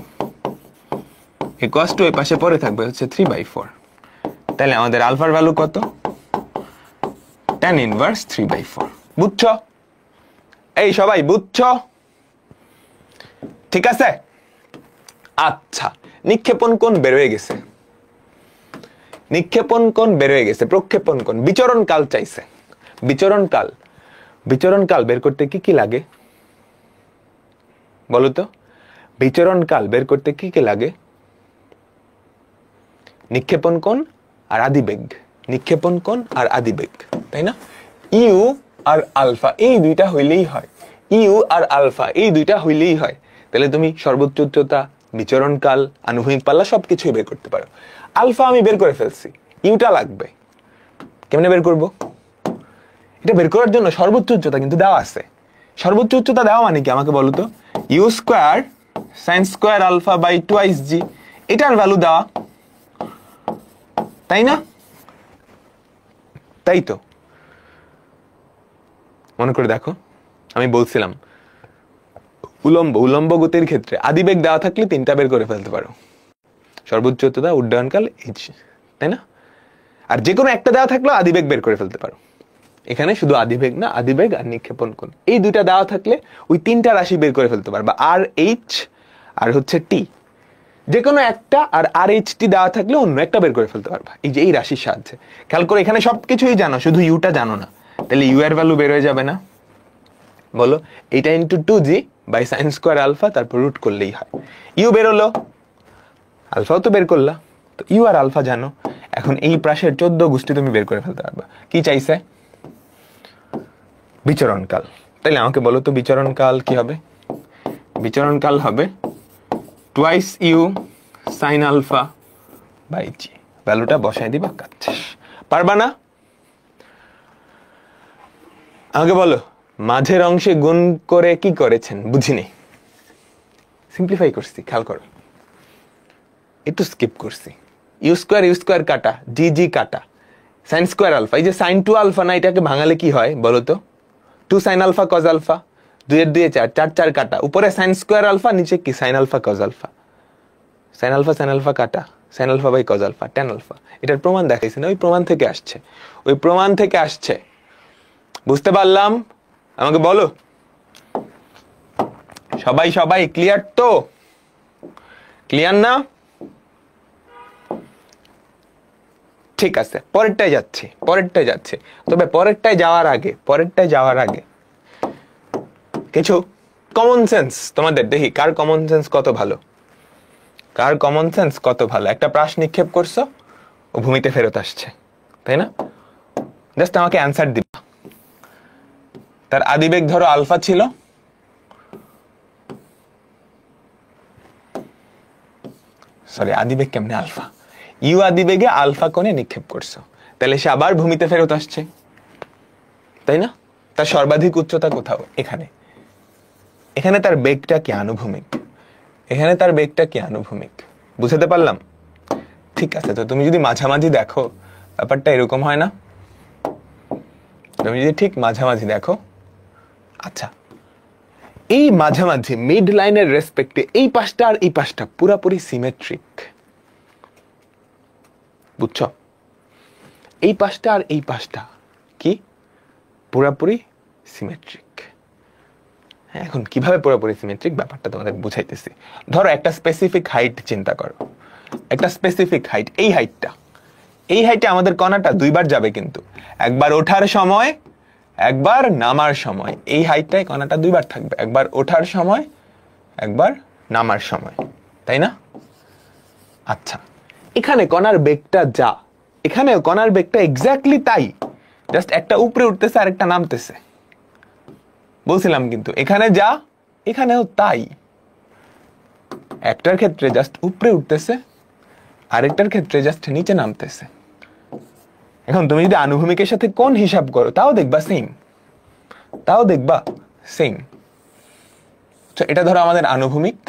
ইকুয়ালস টু এই পাশে পরে থাকবে হচ্ছে 3/4। তাহলে আমাদের আলফার ভ্যালু কত, tan ইনভার্স 3/4। বুঝছো? এই সবাই বুঝছো? ঠিক আছে। আচ্ছা, নিক্ষেপণ কোণ বের হয়ে গেছে, নিক্ষেপণ কোণ বের হয়ে গেছে, প্রক্ষেপণ কোণ, বিচরণ কাল চাইছে। বিচরণ কাল বের করতে কি কি লাগে বলো তো? বিচরণ কাল বের করতে কি কি লাগে? নিক্ষেপণ কোণ আর আদিবেগ, নিক্ষেপণ কোণ আর আদিবেগ, তাই না? ইউ আর আলফা এই দুইটা হইলেই হয়, ইউ আর আলফা এই দুইটা হইলেই হয়। তাহলে তুমি সর্বোচ্চ উচ্চতা, বিচরণ কাল, আনুভূমিক পাল্লা সবকিছুই বের করতে পারো। আলফা আমি বের করে ফেলছি, ইউটা লাগবে। কেমনে বের করব? এটা বের করার জন্য সর্বোচ্চ উচ্চতা কিন্তু দেওয়া আছে। সর্বোচ্চ উচ্চতা দেওয়া মানে কি আমাকে বলো তো? U square sine square alpha by twice g, এটার ভ্যালু দেওয়া, তাই না? তাই তো। মনে করে দেখো, আমি বলছিলাম উলম্ব গতির ক্ষেত্রে আদিবেগ দেওয়া থাকলে তিনটা বের করে ফেলতে পারো, সর্বোচ্চ উচ্চতা, উড্ডয়নকাল, এইচ, তাই না? আর যে কোনো একটা দেওয়া থাকলেও আদিবেগ বের করে ফেলতে পারো। এখানে শুধু আদিবেগ না, আদিবেগ আর নিক্ষেপণ কোণ এই দুইটা দেওয়া থাকলে ওই তিনটা রাশি বের করে ফেলতে পারবা, আর এইচ আর হচ্ছে টি। যে কোনো একটা আর আর এইচ টি দেওয়া থাকলে অন্য একটা বের করে ফেলতে পারবা, এই যে এই রাশির সাহায্যে। খেয়াল করে এখানে সবকিছুই জানো, শুধু ইউটা জানো না। তাহলে ইউ এর ভ্যালু বের হয়ে যাবে না? বলো, এটা into 2g by sine square alpha, তারপর রুট করলেই হয়। ইউ বেরোলো, আলফাও তো বের করলা, তো ইউ আর আলফা জানো। এখন এই প্রাসের 14 গোষ্ঠী তুমি বের করে ফেলতে পারবা। কি চাইছে? বিচরণকাল। তাহলে আমাকে বলো তো বিচরণকাল কি হবে? বিচরণকাল হবে twice u sine alpha by g, ভ্যালুটা বসাই দিবা, কাজ শেষ। পারবা না? আমাকে বলো মাঝের অংশে গুণ করে কি করেছেন, বুঝিনি। সিম্পলিফাই করছি, খেয়াল করো, একটু স্কিপ করছি। ইউ স্কোয়ার কাটা, জি জি কাটা, সাইন স্কোয়ার আলফা, এই যে সাইন 2 আলফা না, এটাকে ভাঙালে কি হয় বলো তো? 2 সাইন আলফা কজ আলফা, 2 এর 2 4, 4 4 কাটা, উপরে সাইন স্কোয়ার আলফা, নিচে কি sine alpha cos alpha, sine alpha কাটা, sine alpha by cos alpha, tan alpha. এটার প্রমাণ দেখাইছি না? ওই প্রমাণ থেকে আসছে, বুঝতে পারলাম? আমাকে বলো সবাই ক্লিয়ার তো? ক্লিয়ার না? ঠিক আছে, পরেরটায় যাচ্ছি। তবে পরেরটায় যাওয়ার আগে কিছু কমন সেন্স তোমাদের দেখি, কার কমন সেন্স কত ভালো। একটা প্রাস নিক্ষেপ করছো, ও ভূমিতে ফেরত আসছে, তাই না? জাস্ট আমাকে অ্যান্সার দিবা। তার আদিবেগ ধরো আলফা ছিল, আদিবেগ কেমনে আলফা? ইউ আদিবেগে আলফা কোণে নিক্ষেপ করছো, তাহলে সে আবার ভূমিতে ফেরত আসছে, তাই না? তার সর্বাধিক উচ্চতা কোথাও এখানে তার বেগটা কি আনুভূমিক, বুঝাতে পারলাম? ঠিক আছে, তো তুমি যদি মাঝামাঝি দেখো, ব্যাপারটা এরকম হয় না? তুমি যদি ঠিক মাঝামাঝি দেখো, আচ্ছা এই মাঝামাঝি মিড লাইনের রেসপেক্টে এই পাশটা আর এই পাশটা পুরাপুরি সিমেট্রিক, বুঝছো? এই পাশটা আর এই পাশটা কি পুরাপুরি সিমেট্রিক। এখন কিভাবে পুরোপুরি সিমেট্রিক ব্যাপারটা তোমাদের বুঝাইতেছি। ধরো একটা স্পেসিফিক হাইট চিন্তা করো, একটা স্পেসিফিক হাইট, এই হাইটে আমাদের কণাটা দুইবার যাবে, কিন্তু একবার ওঠার সময়, একবার নামার সময়। এই হাইটটায় কণাটা দুইবার থাকবে, একবার ওঠার সময়, একবার নামার সময়, তাই না? আচ্ছা, এখানে কণার বেগটা যা, এখানে কণার বেগটা এক্স্যাক্টলি তাই, জাস্ট একটা উপরে উঠতেছে আর একটা নামতেছে। বলছিলাম কিন্তু এখানে যা এখানেও তাই, একটার ক্ষেত্রে জাস্ট উপরে উঠতেছে, আরেকটার ক্ষেত্রে জাস্ট নিচে নামতেছে। এখন তুমি যদি আনুভূমিকের সাথে কোণ হিসাব করো তাও দেখবা সেম, তাও দেখবা সেম। এটা ধরো আমাদের আনুভূমিক,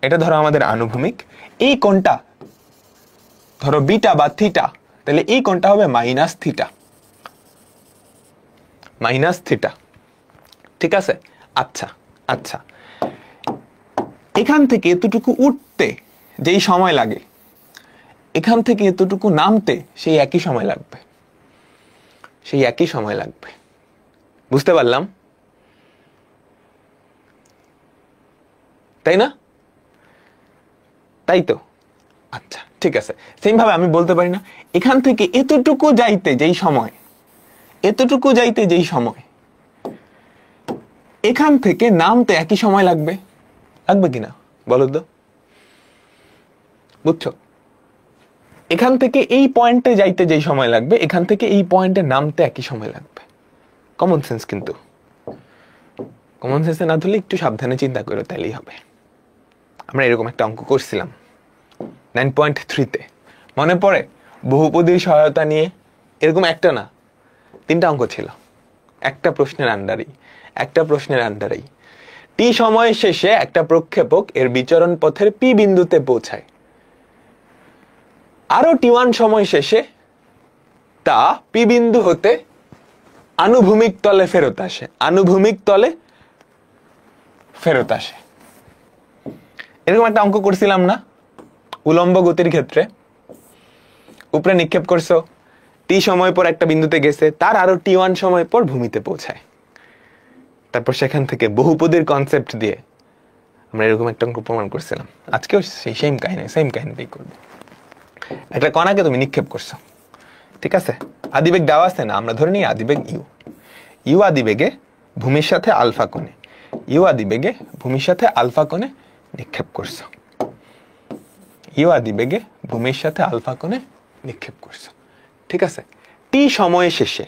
এটা ধরো আমাদের আনুভূমিক। এই কোণটা ধরো বিটা বা থিটা, তাহলে এই কোণটা হবে মাইনাস থিটা, মাইনাস থিটা। ঠিক আছে? আচ্ছা আচ্ছা, এখান থেকে এতটুকু উঠতে যেই সময় লাগে, এখান থেকে এতটুকু নামতে সেই একই সময় লাগবে, সেই একই সময় লাগবে। বুঝতে পারলাম? তাই না? তাই তো? আচ্ছা ঠিক আছে। সেম ভাবে আমি বলতে পারি না এখান থেকে এতটুকু যাইতে যেই সময়, এতটুকু যাইতে যেই সময়, এখান থেকে নামতে একই সময় লাগবে। লাগবে কিনা বলো তো? বুঝছো? এখান থেকে এই পয়েন্টে যাইতে যেই সময় লাগবে, এখান থেকে এই পয়েন্টে নামতে একই সময় লাগবে। কমন সেন্স, কিন্তু কমন সেন্সে না ধরলে একটু সাবধানে চিন্তা করো, তাইলেই হবে। আমরা এরকম একটা অঙ্ক করছিলাম 9.3-তে, মনে পড়ে? বহুপদীর সহায়তা নিয়ে এরকম একটা না 3টা অঙ্ক ছিল একটা প্রশ্নের আন্ডারেই। টি সময় শেষে একটা প্রক্ষেপক এর বিচরণ পথের পি বিন্দুতে পৌঁছায়, আরো টি1 সময় শেষে তা পি বিন্দু হতে আনুভূমিক তলে ফেরত আসে, আনুভূমিক তলে ফেরত আসে। এরকম একটা অঙ্ক করছিলাম না উলম্ব গতির ক্ষেত্রে? উপরে নিক্ষেপ করছো, টি সময় পর একটা বিন্দুতে গেছে, তার আরো টি1 সময় পর ভূমিতে পৌঁছায়। তারপর সেখান থেকে বহুপদীর কনসেপ্ট দিয়ে আমরা এরকম একটা অঙ্ক প্রমাণ করছিলাম। আজকেও সেই সেম কাহিনীটাই করবো। একটা কণাকে তুমি নিক্ষেপ করছো, ঠিক আছে? আদিবেগ দেওয়া আছে না, আমরা ধরে নিই আদিবেগ ইউ আদিবেগে ভূমির সাথে আলফা কোণে, ইউ আদিবেগে ভূমির সাথে আলফা কোণে নিক্ষেপ করছো, ইউ আদিবেগে ভূমির সাথে আলফা কোণে নিক্ষেপ করছো, ঠিক আছে? টি সময় শেষে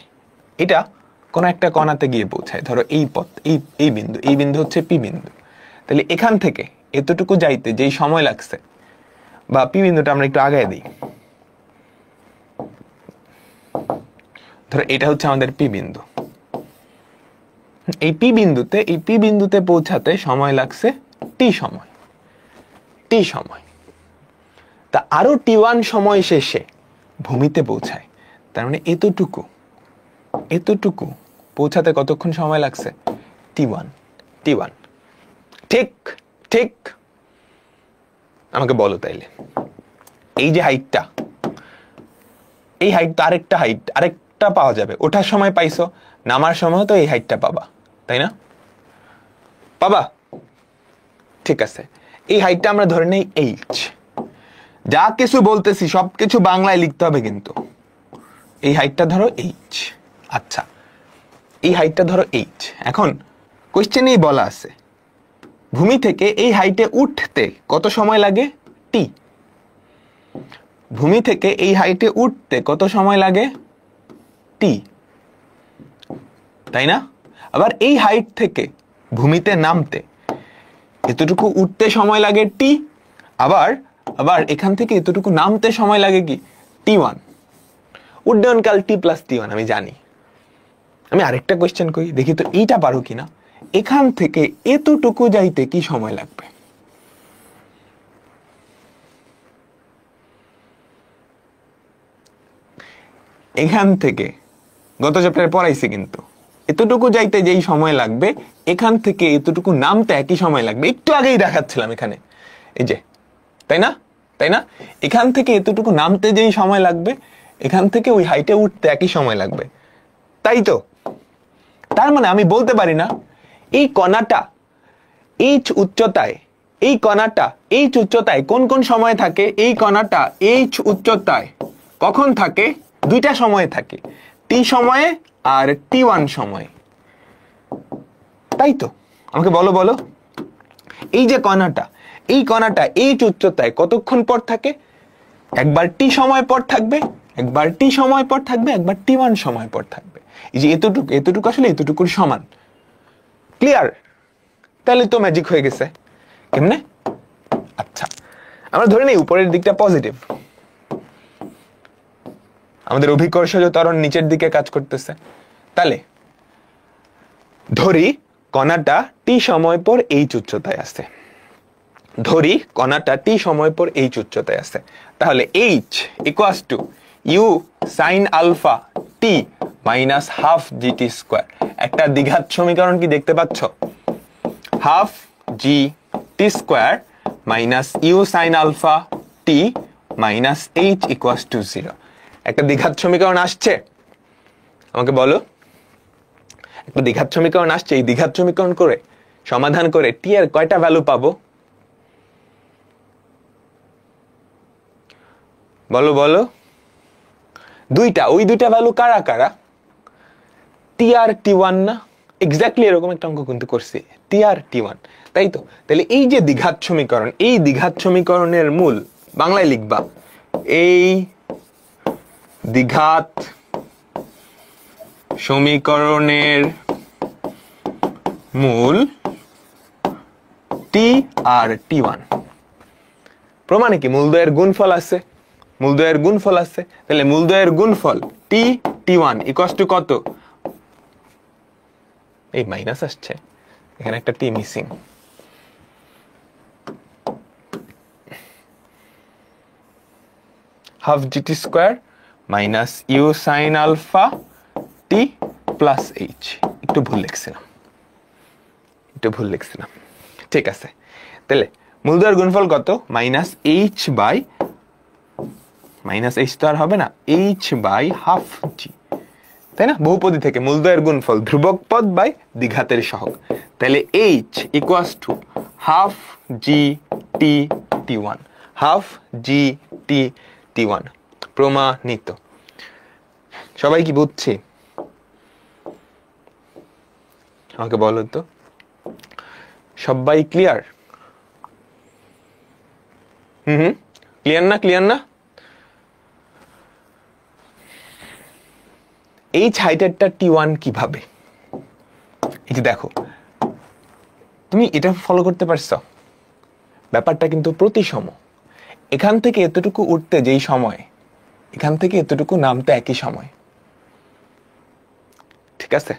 এটা কোন একটা কণাতে গিয়ে পৌঁছায়, ধরো এই পথ, এই বিন্দু হচ্ছে পি বিন্দু। তাহলে এখান থেকে এতটুকু যাইতে যেই সময় লাগছে, বা পি বিন্দুটা আমরা একটু আগায় দিই, ধরো এটা হচ্ছে আমাদের পি বিন্দু। এই পি বিন্দুতে পৌঁছাতে সময় লাগছে টি সময়। তা আরো টি1 সময় শেষে ভূমিতে পৌঁছায়, তার মানে এতটুকু পৌঁছাতে কতক্ষণ সময় লাগছে? টি1। ঠিক আমাকে বলো তাইলে, এই যে হাইটটা, এই হাইট তো আরেকটা পাওয়া যাবে। ওঠার সময় পাইছো, নামার সময় তো এই হাইটটা পাবা, তাই না? পাবা? ঠিক আছে, এই হাইটটা আমরা ধরে নেই এইচ। যা কিছু বলতেছি সবকিছু বাংলায় লিখতে হবে কিন্তু। এই হাইটটা ধরো এইচ। আচ্ছা, এই হাইটটা ধরো এইচ। এখন কোশ্চেনেই বলা আছে ভূমি থেকে এই হাইটে উঠতে কত সময় লাগে? টি। ভূমি থেকে এই হাইটে উঠতে কত সময় লাগে? টি, তাই না? আবার এই হাইট থেকে ভূমিতে নামতে এতটুকু উঠতে সময় লাগে টি, আবার এখান থেকে এতটুকু নামতে সময় লাগে কি? টি1। উড্ডয়নকাল টি+টি1 আমি জানি। আমি আরেকটা কোশ্চেন করি, দেখি তো এইটা পারো কিনা। এখান থেকে এতটুকু যাইতে কি সময় লাগবে? এখান থেকে গত চ্যাপ্টারে পড়াইছি কিন্তু, এতটুকু যাইতে যেই সময় লাগবে এখান থেকে এতটুকু নামতে একই সময় লাগবে। একটু আগেই দেখাচ্ছিলাম এখানে, এই যে, তাই না? এখান থেকে এতটুকু নামতে যেই সময় লাগবে এখান থেকে ওই হাইটে উঠতে একই সময় লাগবে, তাই তো? তার মানে আমি বলতে পারি না এই কণাটা এইচ উচ্চতায়, এই কণাটা এইচ উচ্চতায় কোন কোন সময় থাকে? এই কণাটা এইচ উচ্চতায় কখন থাকে? দুইটা সময়ে থাকে, টি সময়ে আর টি1 সময়ে, তাই তো? আমাকে বলো বলো, এই যে কণাটা, এই কণাটা এইচ উচ্চতায় কতক্ষণ পর থাকে? একবার টি সময় পর থাকবে, একবার টি সময় পর থাকবে, একবার টি1 সময় পর থাকবে। এই যে এতটুকু, এতটুকু আসলে এতটুকুর সমান। ক্লিয়ার? তাহলে তো ম্যাজিক হয়ে গেছে। কেমনে? আচ্ছা, আমরা ধরে নেই উপরের দিকটা পজিটিভ, আমাদের অভিকর্ষজ ত্বরণ নিচের দিকে কাজ করতেছে। তাহলে ধরি কণাটা টি সময় পর এইচ উচ্চতায় আছে, ধরি কণাটা টি সময় পর এইচ উচ্চতায় আছে। তাহলে h equals to u sine alpha t minus half GT square. একটা দ্বিঘাত সমীকরণ কি দেখতে পাচ্ছ? Half g t square minus u sine alpha t minus h equals to 0। একটা দ্বিঘাত সমীকরণ আসছে, আমাকে বলো। একটা দ্বিঘাত সমীকরণ আসছে, এই দ্বিঘাত সমীকরণ করে সমাধান করে টি এর কয়টা ভ্যালু পাবো? বলো বলো। দুইটা। ওই দুইটা ভ্যালু কারা কারা? টি আর টি1 না? এক্স্যাক্টলি এরকম একটা অঙ্ক কিন্তু করছি, টি আর টি1, তাই তো? তাহলে এই যে দ্বিঘাত সমীকরণ, এই দ্বিঘাত সমীকরণের মূল বাংলায় লিখবা, এই দ্বিঘাত সমীকরণের মূল টি আর টি1। প্রমাণে কি? মূলদ্বয়ের গুণফল আছে, মূলদ্বয়ের গুণফল আছে। তাহলে মূলদ্বয়ের গুণফল টি টি1 ইকুয়ালস টু কত? এই মাইনাস আসছে, এখানে একটা t missing. Half GT square minus u sine alpha t plus h. একটু ভুল লিখছিলাম, একটু ভুল লিখছিলাম, ঠিক আছে। তাহলে মূলদ্বয়ের গুণফল কত? Minus h by, minus h তো আর হবে না, এইচ বাই হাফ জি, তাই না? বহুপদী থেকে মূলদ্বয়ের গুণফল ধ্রুবক পদ বাই দ্বিঘাতের সহগ। তাহলে h equals to half g t t, half g t t প্রমাণিত। সবাই কি বুঝছি? আমাকে বলো তো, সবাই ক্লিয়ার? ক্লিয়ার না? ক্লিয়ার না? এইচ হাইটেরটা টি1 কিভাবে? এই যে দেখো, তুমি এটা ফলো করতে পারছো? ব্যাপারটা কিন্তু প্রতিসম। এখান থেকে এতটুকু উঠতে যেই সময়, এখান থেকে এতটুকু নামতে একই সময়, ঠিক আছে?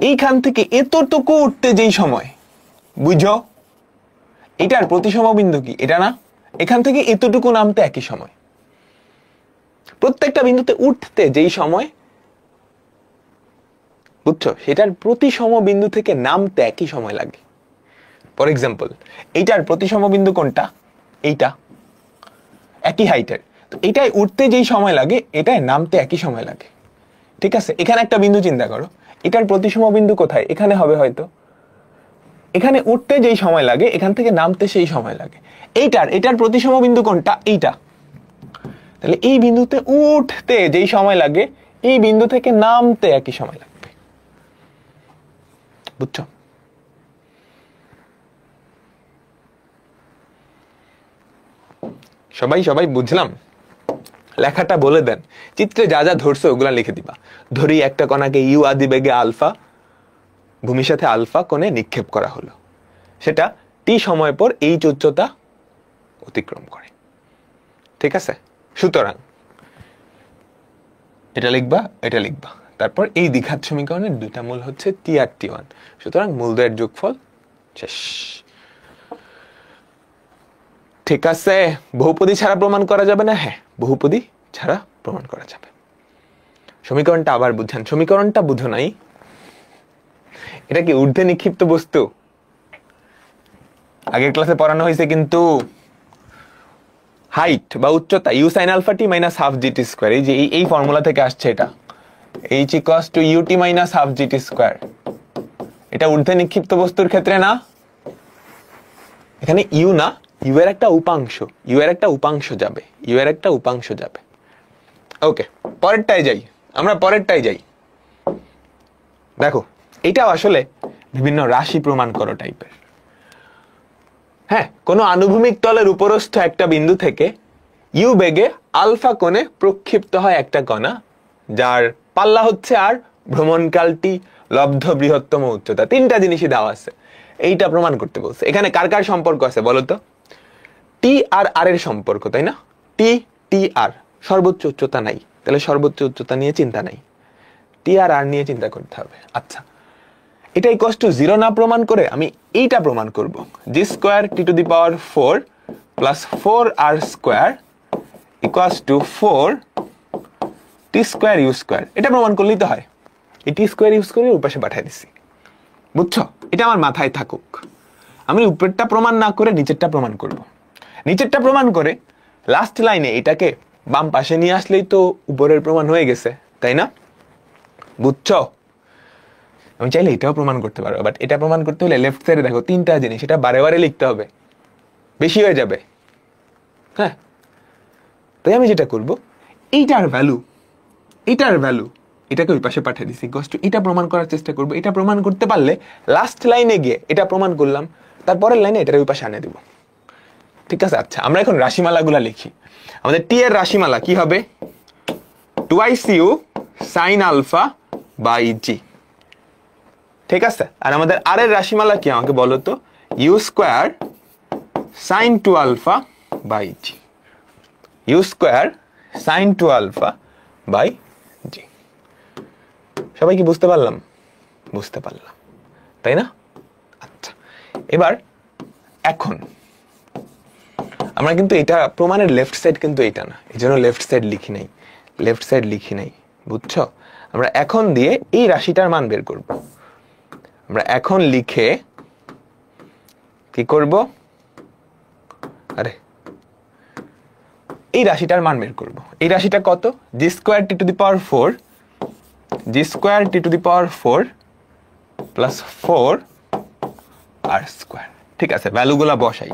এইখান থেকে এতটুকু উঠতে যেই সময়, বুঝো? এটার প্রতিসম বিন্দু কি? এটা না? এখান থেকে এতটুকু নামতে একই সময়। প্রত্যেকটা বিন্দুতে উঠতে যেই সময়, বুঝছো, সেটার প্রতিসম বিন্দু থেকে নামতে একই সময় লাগে। ফর এক্সাম্পল, এইটার প্রতিসম বিন্দু কোনটা? এইটা, একই হাইটের। তো এটাই উঠতে যেই সময় লাগে, এটাই নামতে একই সময় লাগে, ঠিক আছে? এখানে একটা বিন্দু চিন্তা করো, এটার প্রতিসম বিন্দু কোথায়? এখানে হবে হয়তো। এখানে উঠতে যেই সময় লাগে, এখান থেকে নামতে সেই সময় লাগে। এটার প্রতিসম বিন্দু কোনটা? এইটা। তাহলে এই বিন্দুতে উঠতে যেই সময় লাগে, এই বিন্দু থেকে নামতে একই সময় লাগবে, বুঝছো? সবাই সবাই বুঝলাম? লেখাটা বলে দেন, চিত্রে যা যা ধরছো ওগুলা লিখে দিবা। ধরি একটা কণাকে ইউ আদি বেগে আলফা, ভূমির সাথে আলফা কোণে নিক্ষেপ করা হলো, সেটা টি সময় পর এইচ উচ্চতা অতিক্রম করে, ঠিক আছে? সুতরাং এটা লিখবা, এটা লিখবা, তারপর এই দ্বিঘাত সমীকরণের দুইটা মূল হচ্ছে টি আর টি1। সুতরাং মূলদ্বয়ের যোগফল শেষ, ঠিক আছে? বহুপদী ছাড়া প্রমাণ করা যাবে না? হ্যাঁ, বহুপদী ছাড়া প্রমাণ করা যাবে। সমীকরণটা আবার বুঝেন। সমীকরণটা বুঝো নাই? এটা কি ঊর্ধ্বে নিক্ষিপ্ত বস্তু? আগের ক্লাসে পড়ানো হয়েছে কিন্তু। হাইট বা উচ্চতা u sine alpha t minus half GT square, এই যে এই ফর্মুলা থেকে আসছে এটা, h equals to u t minus half GT square. এটা ঊর্ধ্বে নিক্ষিপ্ত বস্তুর ক্ষেত্রে না, এখানে ইউ না, ইউ এর একটা উপাংশ, ইউ এর একটা উপাংশ যাবে, ইউ এর একটা উপাংশ যাবে। ওকে, পরেরটায় যাই আমরা, পরেরটায় যাই। দেখো, এটাও আসলে বিভিন্ন রাশি প্রমাণ করো টাইপের। হ্যাঁ, কোন আনুভূমিক তলের উপরস্থ একটা বিন্দু থেকে ইউ বেগে আলফা কোণে প্রক্ষিপ্ত হয় একটা কণা, যার পাল্লা হচ্ছে আর ভ্রমণকালটি লব্ধ বৃহত্তম উচ্চতা। তিনটা জিনিসই দেওয়া আছে, এইটা প্রমাণ করতে বলছে। এখানে কার কার সম্পর্ক আছে বলতো? টি আর আর এর সম্পর্ক, তাই না? টি টি আর, সর্বোচ্চ উচ্চতা নাই, তাহলে সর্বোচ্চ উচ্চতা নিয়ে চিন্তা নাই, টি আর আর নিয়ে চিন্তা করতে হবে। আচ্ছা, এটা ইকুয়ালস টু 0 না প্রমাণ করে আমি এইটা প্রমাণ করব, g square t to the power 4 plus 4r square equals to 4 t square u square. এটা প্রমাণ করলেই তো হয়। এই টি স্কোয়ার ইউ স্কোয়ার এর পাশে পাঠিয়ে দিছি, বুঝছো? এটা আমার মাথায় থাকুক। আমি উপরেরটা প্রমাণ না করে নিচেরটা প্রমাণ করব। নিচেরটা প্রমাণ করে লাস্ট লাইনে এটাকে বাম পাশে নিয়ে আসলেই তো উপরের প্রমাণ হয়ে গেছে, তাই না? বুঝছো? আমি চাইলে এটাও প্রমাণ করতে পারবো, বাট এটা প্রমাণ করতে হলে লেফট সাইডে দেখো তিনটা জিনিস, এটা বারে বারে লিখতে হবে, বেশি হয়ে যাবে। হ্যাঁ, তাই আমি যেটা করব, এইটার ভ্যালু এটাকে ওই পাশে পাঠিয়ে দিছি, এটা প্রমাণ করার চেষ্টা করব। এটা প্রমাণ করতে পারলে লাস্ট লাইনে গিয়ে এটা প্রমাণ করলাম, তারপরের লাইনে এটার ওই পাশে আনে দিব। ঠিক আছে? আচ্ছা, আমরা এখন রাশিমালাগুলা লিখি। আমাদের টি এর রাশিমালা কি হবে? 2icu sin alpha by g. ঠিক আছে? আর আমাদের আর এর রাশিমালা কি আমাকে বলো তো? U square sin 2 alpha by g. U square sin 2 alpha by g. সবাই কি বুঝতে পারলাম? বুঝতে পারলাম, তাই না? আচ্ছা, এবার এখন আমরা কিন্তু এটা প্রমাণের লেফট সাইড কিন্তু এটা না, এই জন্য লেফট সাইড লিখি নাই, বুঝছো? আমরা এখন দিয়ে এই রাশিটার মান বের করব। আমরা এখন লিখে কি করব? আরে, এই রাশিটার মান বের করব। এই রাশিটা কত? G square t to the power 4 plus 4 r square. ঠিক আছে, ভ্যালুগুলা বসাই।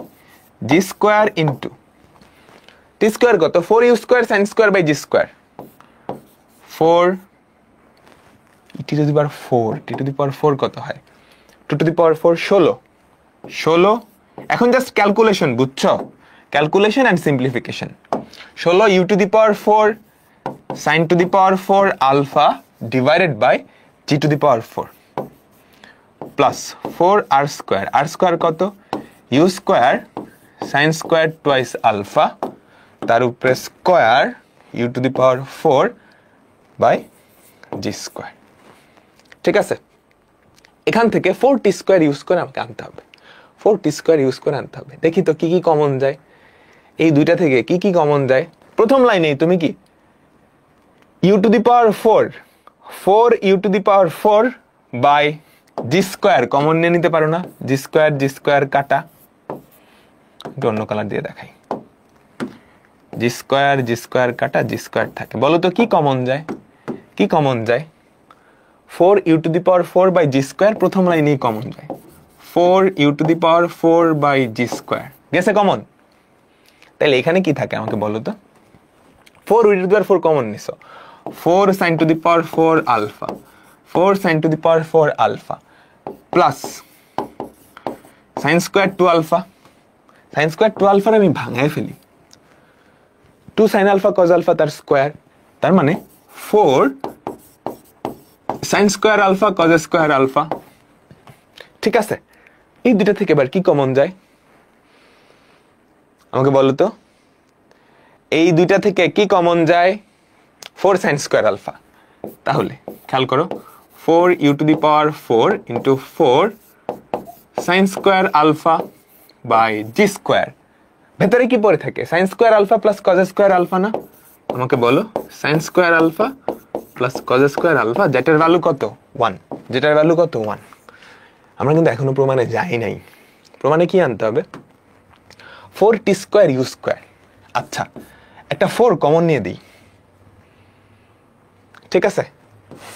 G square into t square কত? 4 u square sine square by g square. 4 t to the power 4 কত হয়? 2 টু দি পাওয়ার 4 16। এখন জাস্ট ক্যালকুলেশন, বুঝছো? Calculation and simplification. 16 u to the power 4 sine to the power 4 alpha divided by g to the power 4 plus 4 r square কত? U square sine square twice alpha, তার উপরে square u to the power 4 by g square. ঠিক আছে, এখান থেকে 4t square use করে আমাকে আনতে হবে, 4t স্কোয়ার ইউজ করে আনতে হবে। দেখি তো কি কি কমন যায় এই দুইটা থেকে, কি কি কমন যায়। প্রথম লাইনেই তুমি কি u to the power 4 u to the power 4 by g square common নিয়ে নিতে পারো না? জি স্কোয়ার কাটা, অন্য কালার দিয়ে দেখাই। জি স্কোয়ার কাটা, জি স্কোয়ার থাকে। বলো তো কি কমন যায়? 4 u to the power 4 by g square, প্রথম লাইনেই কমন যায়। 4 u to the power 4 by g square গেছে কমন। তাহলে এখানে কি থাকে আমাকে বলো তো? 4 u to the power 4 common নিছো, 4 sine to the power 4 alpha, 4 sine to the power 4 alpha plus sine square 2 alpha. Sine square 2 আলফার আমি ভাঙায় ফেলি, 2 সাইন আলফা কজ আলফা তার স্কোয়ার, তার মানে 4 sine square alpha cos square alpha. ঠিক আছে, এই দুটা থেকে এবার কি কমন যায় আমাকে বলো তো? এই দুইটা থেকে কি কমন যায়? 4 সাইন স্কোয়ার আলফা। তাহলে খেয়াল করো, 4 u to the power 4 into 4 sine square alpha by g square. ভেতরে কি পড়ে থাকে? Sine square alpha plus cos square alpha না? আমাকে বলো, sine square alpha plus cos square alpha, যেটার ভ্যালু কত? 1। যেটার ভ্যালু কত? 1। আমরা কিন্তু এখনো প্রমাণে যাই নাই। প্রমাণে কি আনতে হবে? 4t square u square. আচ্ছা, একটা 4 কমন নিয়ে দিই। ঠিক আছে,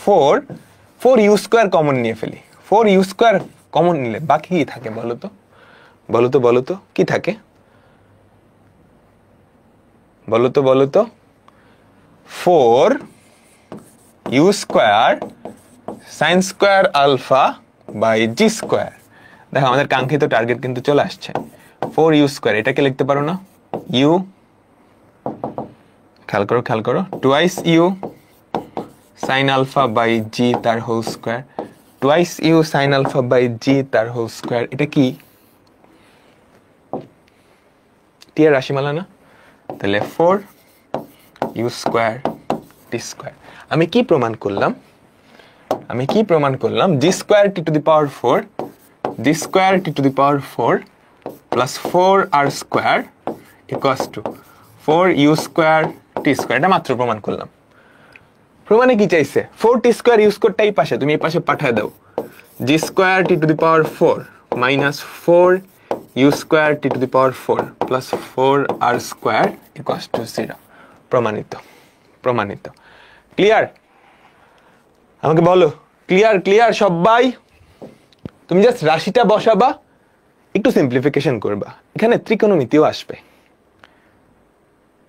4 ইউ স্কোয়ার কমন নিয়ে ফেলি। 4 ইউ স্কোয়ার কমন নিলে বাকি কি থাকে বলো তো? বলো তো কি থাকে? বলো তো 4 u square sine square alpha by g square. দেখো আমাদের কাঙ্ক্ষিত টার্গেট কিন্তু চলে আসছে। 4u স্কোয়ার, এটাকে লিখতে পারো না? ইউ, খেয়াল করো, twice u sine alpha by g তার whole square, twice u sine alpha by g তার হোল স্কোয়ার। এটা কি টি এর রাশিমালা না? তাহলে 4u স্কোয়ার টি স্কোয়ার। আমি কি প্রমাণ করলাম? G square t to the power 4, g square t to the power 4 plus 4r square equals to 4u square t square. এটা মাত্র প্রমাণ করলাম। প্রমাণে কি চাইছে? 4t স্কোয়ার ইউ স্কোয়ারটা এই পাশে, তুমি এই পাশে পাঠায় দাও। G square t to the power 4 minus 4u square t to the power 4 plus 4r square equals to 0। প্রমাণিত। ক্লিয়ার? আমাকে বলো, ক্লিয়ার সবাই? তুমি জাস্ট রাশিটা বসাবা, একটু সিম্পলিফিকেশন করবা, এখানে ত্রিকোণমিতিও আসবে।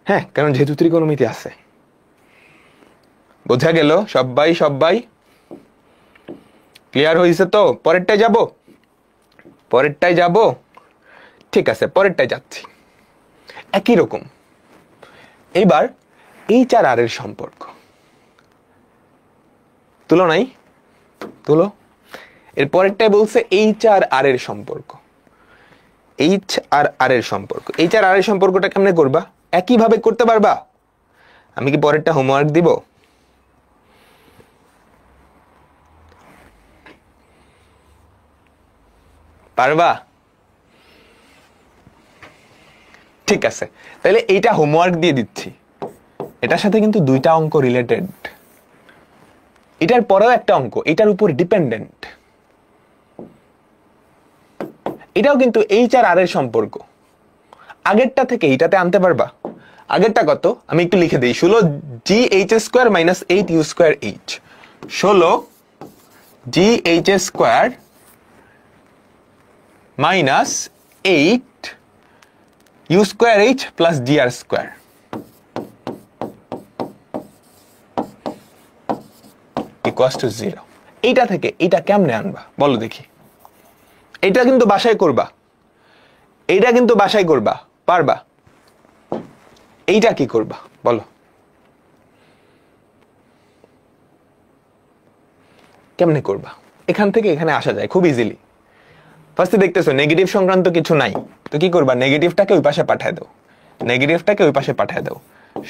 হ্যাঁ, কারণ যেহেতু ত্রিকোণমিতি আছে। বোঝা গেল সবাই? ক্লিয়ার হয়েছে তো? পরেরটায় যাব? ঠিক আছে, পরেরটায় যাচ্ছি। একই রকম এইবার এইচ আর আর এর সম্পর্ক তুলো। এর পরেরটায় বলছে এইচ আর আর এর সম্পর্ক। এইচ আর আর এর সম্পর্কটা কেমনে করবা? একইভাবে করতে পারবা? আমি কি পরেরটা হোমওয়ার্ক দিব? পারবা? ঠিক আছে, তাহলে এইটা হোমওয়ার্ক দিয়ে দিচ্ছি। এটার সাথে কিন্তু দুইটা অঙ্ক রিলেটেড, এটার পরেও একটা অঙ্ক এটার উপর ডিপেন্ডেন্ট। এটাও কিন্তু এইচ আর আর এর সম্পর্ক। আগেরটা থেকে এইটাতে আনতে পারবা? আগেরটা কত আমি একটু লিখে দিই। 16 g h square minus 8 u square h. 16 g h square minus 8 u square h plus g r square equals to 0। এইটা থেকে এইটা কেমনে আনবা বলো দেখি? এটা কিন্তু বাসায় করবা, পারবা? এইটা কি করবা বলো? কেমনে করবা? এখান থেকে এখানে আসা যায় খুব ইজিলি। ফার্স্টে দেখতেছো নেগেটিভ সংক্রান্ত কিছু নাই, তো কি করবা? নেগেটিভটাকে ওই পাশে পাঠায় দাও।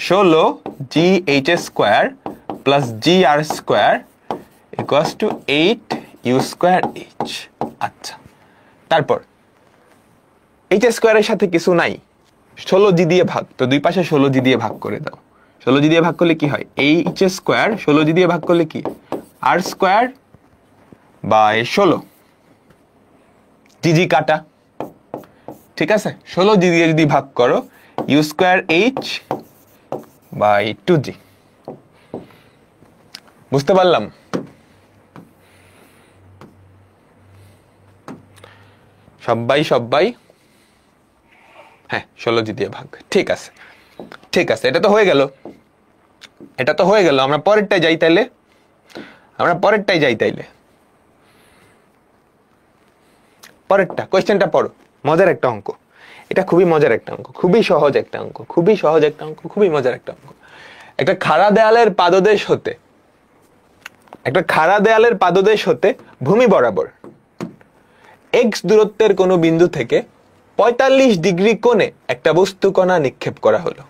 16 g h square plus g r square equals to 8 u square h. আচ্ছা, তারপর এইচ স্কোয়ারের সাথে কিছু নাই, 16 জি দিয়ে ভাগ, তো দুই পাশে 16 জি দিয়ে ভাগ করে দাও। 16 জি দিয়ে ভাগ করলে কি হয়? এইচ স্কোয়ার 16 জি দিয়ে ভাগ করলে কি? আর স্কোয়ার বাই 16, জি কাটা। ঠিক আছে, 16 জি দিয়ে যদি ভাগ করো you square H by 2g। বুঝতে পারলাম? সবাই হ্যাঁ, 16 জি দিয়ে ভাগ। ঠিক আছে, এটা তো হয়ে গেল। আমরা পরেরটায় যাই তাইলে। পরেরটা কোয়েশ্চেনটা পড়ো। মজার একটা অঙ্ক, এটা খুবই মজার একটা অঙ্ক, খুবই সহজ একটা অঙ্ক, খুবই মজার একটা অঙ্ক। একটা খাড়া দেয়ালের পাদদেশ হতে ভূমি বরাবর এক্স দূরত্বের কোনো বিন্দু থেকে 45 ডিগ্রি কোণে একটা বস্তু কণা নিক্ষেপ করা হলো।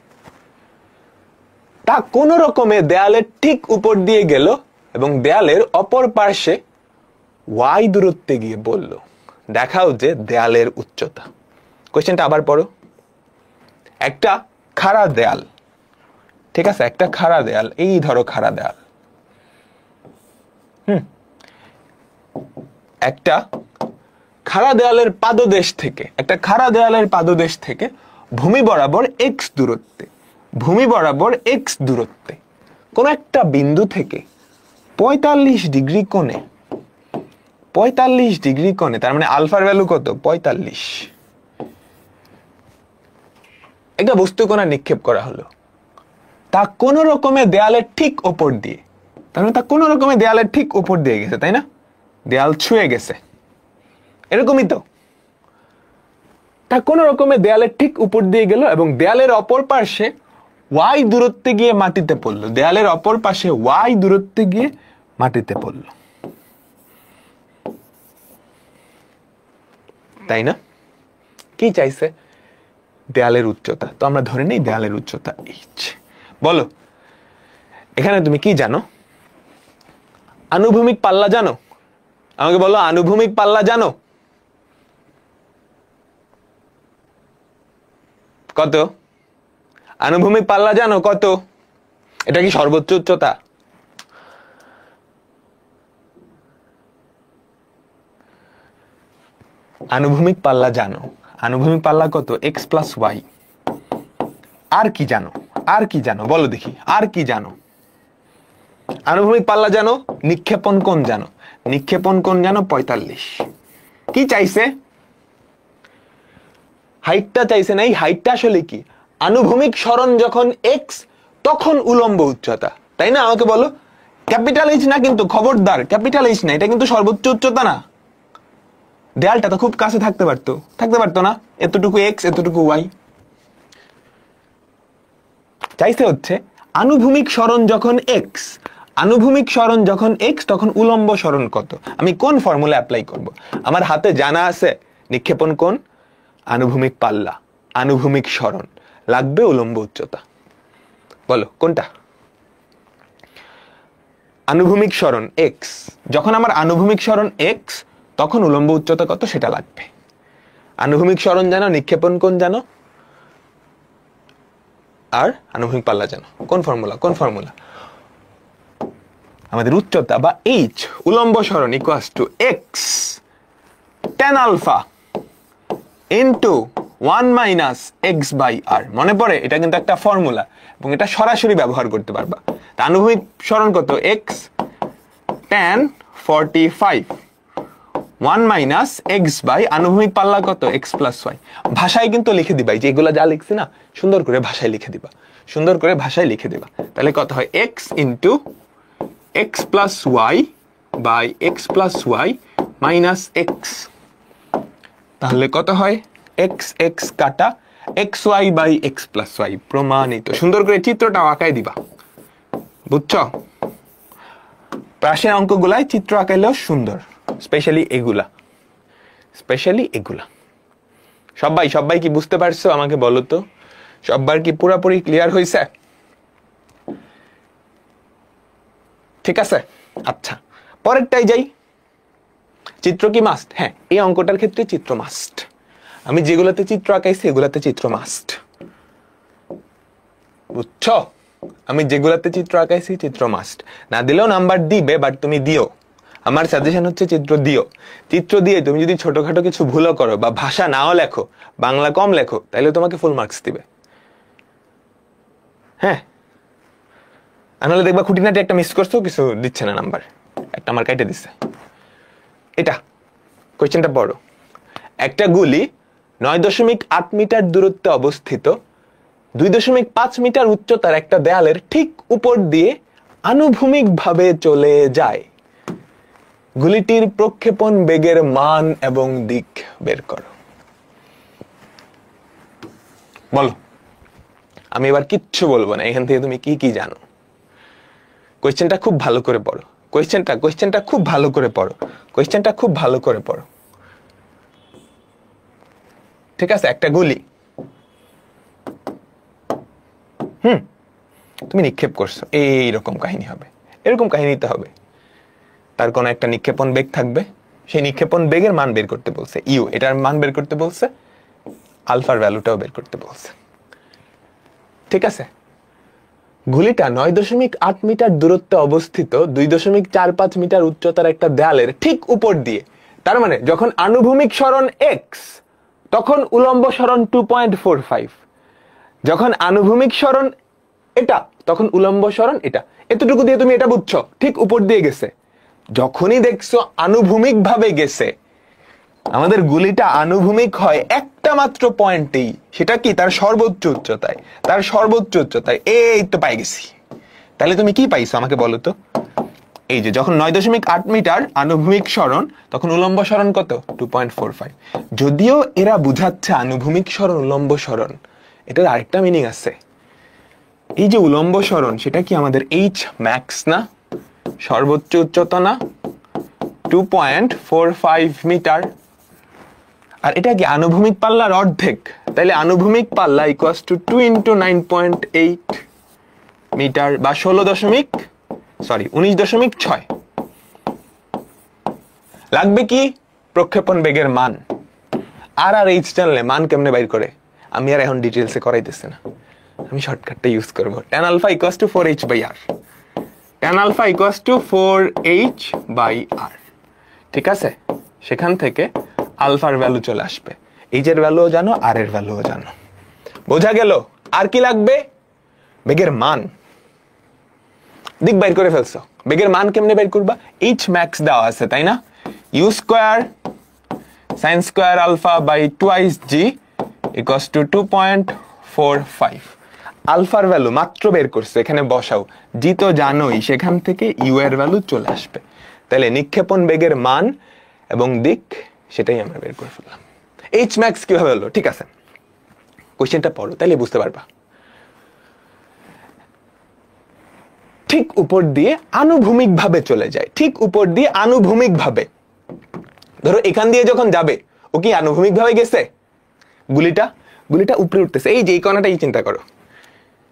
তা কোন রকমে দেয়ালের ঠিক উপর দিয়ে গেল এবং দেয়ালের অপর পার্শ্বে ওয়াই দূরত্বে গিয়ে বলল, দেখাও যে দেয়ালের উচ্চতা। কোশ্চেনটা আবার পড়ো। একটা খাড়া দেয়াল, ঠিক আছে, একটা খাড়া দেয়াল, এই ধরো খাড়া দেয়াল। একটা খাড়া দেয়ালের পাদদেশ থেকে ভূমি বরাবর এক্স দূরত্বে কোন একটা বিন্দু থেকে 45 ডিগ্রি কোণে, তার মানে আলফার ভ্যালু কত? 45, একটা বস্তু কণা নিক্ষেপ করা হলো। তা কোন রকমে দেয়ালের ঠিক উপর দিয়ে, তার মানে তা কোন রকমে দেয়ালের ঠিক উপর দিয়ে গেছে, তাই না? দেয়াল ছুঁয়ে গেছে, এরকমই তো। তা কোন রকমে দেয়ালের ঠিক উপর দিয়ে গেল এবং দেয়ালের অপর পাশে ওয়াই দূরত্বে গিয়ে মাটিতে পড়লো, দেয়ালের অপর পাশে ওয়াই দূরত্বে গিয়ে মাটিতে পড়লো, তাই না? কি চাইছে? দেয়ালের উচ্চতা। তো আমরা ধরে নেই দেয়ালের উচ্চতা h। বলো এখানে তুমি কি জানো? আনুভূমিক পাল্লা জানো? আমাকে বলো আনুভূমিক পাল্লা জানো কত? আনুভূমিক পাল্লা জানো কত? এটা কি সর্বোচ্চ উচ্চতা? আনুভূমিক পাল্লা জানো, আনুভূমিক পাল্লা কত? x plus Y. আর কি জানো? আর কি জানো বলো দেখি, আর কি জানো? আনুভূমিক পাল্লা জানো, নিক্ষেপণ কোণ জানো, নিক্ষেপণ কোণ জানো 45। কি চাইছে? হাইটটা চাইছে না। এই হাইটটা আসলে কি? আনুভূমিক সরণ যখন x তখন উলম্ব উচ্চতা, তাই না? আমাকে বলো, ক্যাপিটাল এইচ না কিন্তু, খবরদার ক্যাপিটাল এইচ না, এটা কিন্তু সর্বোচ্চ উচ্চতা না। দেয়ালটা তো খুব কাছে থাকতে পারতো না? এতটুকু x এতটুকু y। চাইছে হচ্ছে আনুভূমিক সরণ যখন x, আনুভূমিক সরণ যখন x তখন উলম্ব সরণ কত। আমি কোন ফর্মুলা অ্যাপ্লাই করব? আমার হাতে জানা আছে নিক্ষেপণ কোণ, আনুভূমিক পাল্লা, আনুভূমিক সরণ, লাগবে উলম্ব উচ্চতা। বলো কোনটা? আনুভূমিক সরণ x, যখন আমার আনুভূমিক সরণ x তখন উলম্ব উচ্চতা কত সেটা লাগবে। আনুভূমিক সরণ জানো, নিক্ষেপণ কোণ জানো, আর আনুভূমিক পাল্লা জানো। কোন ফর্মুলা? কোন ফর্মুলা? আমাদের উচ্চতা বা h, উলম্ব সরণ equals to x tan alpha into 1 minus x by r। মনে পড়ে? এটা কিন্তু একটা ফর্মুলা এবং এটা সরাসরি ব্যবহার করতে পারবা। আনুভূমিক সরণ কত? x tan 45 1 minus x by আনুভূমিক পাল্লা কত? x plus y। ভাষায় কিন্তু লিখে দিবা, যে এগুলা যা লিখছি না সুন্দর করে ভাষায় লিখে দিবা, সুন্দর করে ভাষায় লিখে দিবা। তাহলে কত হয়? x into x plus y by x plus y minus x। তাহলে কত হয়? x x কাটা xy by x plus y। প্রমাণিত। সুন্দর করে চিত্রটা আঁকায় দিবা, বুঝছো? পাশের অঙ্কগুলায় চিত্র আঁকাইলেও সুন্দর, স্পেশালি এগুলা, স্পেশালি এগুলা। সবাই কি বুঝতে পারছো? আমাকে বলো তো, সবার কি পুরোপুরি ক্লিয়ার হয়েছে? ঠিক আছে, আচ্ছা পরেরটাই যাই। চিত্র কি মাস্ট? হ্যাঁ, এই অঙ্কটার ক্ষেত্রে চিত্র মাস্ট। আমি যেগুলাতে চিত্র আঁকাইছি এগুলাতে চিত্র মাস্ট, বুঝছো? আমি যেগুলাতে চিত্র আঁকাইছি চিত্র মাস্ট। না দিলেও নাম্বার দিবে, বাট তুমি দিও। আমার সাজেশন হচ্ছে চিত্র দিও। চিত্র দিয়ে তুমি যদি ছোটখাটো কিছু ভুলও করো বা ভাষা নাও লেখো, বাংলা কম লেখো, তাহলে তোমাকে ফুল মার্কস দিবে। হ্যাঁ, নাহলে দেখবা খুঁটিনাটি একটা মিস করছো, কিছু দিচ্ছে না নাম্বার, একটা আমার কাইটে দিচ্ছে। এটা কোয়েশ্চেনটা পড়ো। একটা গুলি 9.8 মিটার দূরত্বে অবস্থিত 2.5 মিটার উচ্চতার একটা দেয়ালের ঠিক উপর দিয়ে আনুভূমিক ভাবে চলে যায়। গুলিটির প্রক্ষেপণ বেগের মান এবং দিক বের করো। বলো, আমি এবার কিচ্ছু বলবো না, এখান থেকে তুমি কি কি জানো। কোয়েশ্চেনটা খুব ভালো করে পড়ো, কোয়েশ্চেনটা খুব ভালো করে পড়ো, কোয়েশ্চেনটা খুব ভালো করে পড়ো। ঠিক আছে, একটা গুলি তুমি নিক্ষেপ করছো, এইরকম কাহিনী হবে, এরকম কাহিনীতে হবে। তার কোন একটা নিক্ষেপণ বেগ থাকবে, সেই নিক্ষেপণ বেগের মান বের করতে বলছে, ইউ, এটার মান বের করতে বলছে, আলফার ভ্যালুটাও বের করতে বলছে। ঠিক আছে, গুলিটা 9.8 মিটার দূরত্বে অবস্থিত 2.45 মিটার উচ্চতার একটা দেয়ালের ঠিক উপর দিয়ে, তার মানে যখন আনুভূমিক সরণ x তখন উলম্ব সরণ 2.45, যখন আনুভূমিক সরণ এটা তখন উলম্ব সরণ এটা। এতটুকু দিয়ে তুমি এটা বুঝছো, ঠিক উপর দিয়ে গেছে। যখনই দেখছো আনুভূমিক ভাবে গেছে, আমাদের গুলিটা আনুভূমিক হয় একটা মাত্র পয়েন্টেই, সেটা কি? তার সর্বোচ্চ উচ্চতায়, তার সর্বোচ্চ উচ্চতায়। এই তো পাই গেছি। তাহলে তুমি কি পাইছো আমাকে বলো তো? এই যে যখন 9.8 মিটার আনুভূমিক সরণ, তখন উলম্ব সরণ কত? 2.45। যদিও এরা বুঝাচ্ছে আনুভূমিক সরণ উলম্ব সরণ, এটার আরেকটা মিনিং আছে। এই যে উলম্ব সরণ, সেটা কি আমাদের এইচ ম্যাক্স না, সর্বোচ্চ উচ্চতা না, 2.45 মিটার। আর এটা কি আনুভূমিক পাল্লার অর্ধেক, তাইলে আনুভূমিক পাল্লা ইকুয়ালস টু 2 ইন্টু 9.8 মিটার বা 19.6। লাগবে কি? প্রক্ষেপণ বেগের মান। আর এইচ জানলে মান কেমনে বাইর করে আমি আর এখন ডিটেলসে করাইতেছি না, আমি শর্টকাটটা ইউজ করব। tan alpha equals to 4h by r, tan alpha equals to 4h by r। ঠিক আছে, সেখান থেকে আলফার ভ্যালু চলে আসবে, এইচ এর ভ্যালুও জানো, আর এর ভ্যালুও জানো। বোঝা গেল? আর কি লাগবে? বেগের মান। দিক বাইর করে ফেলছো, বেগের মান কেমনে বাইর করবা? এইচ ম্যাক্স দেওয়া আছে তাই না, u square sin square alpha by twice g equals to 2.45। আলফার ভ্যালু মাত্র বের করছে, এখানে বসাও, জি তো জানোই, সেখান থেকে ইউ এর ভ্যালু চলে আসবে। তাহলে নিক্ষেপণ বেগের মান এবং দিক সেটাই আমরা বের করে ফেললাম। এইচ ম্যাক্স কিভাবে হলো? ঠিক আছে, কোশ্চেনটা পড়ো, তাইলে বুঝতে পারবা। ঠিক উপর দিয়ে আনুভূমিক ভাবে চলে যায়, ঠিক উপর দিয়ে আনুভূমিক ভাবে। ধরো এখান দিয়ে যখন যাবে, ও কি আনুভূমিক ভাবে গেছে? গুলিটা উপরে উঠতেছে, এই যে এই কণাটাই চিন্তা করো,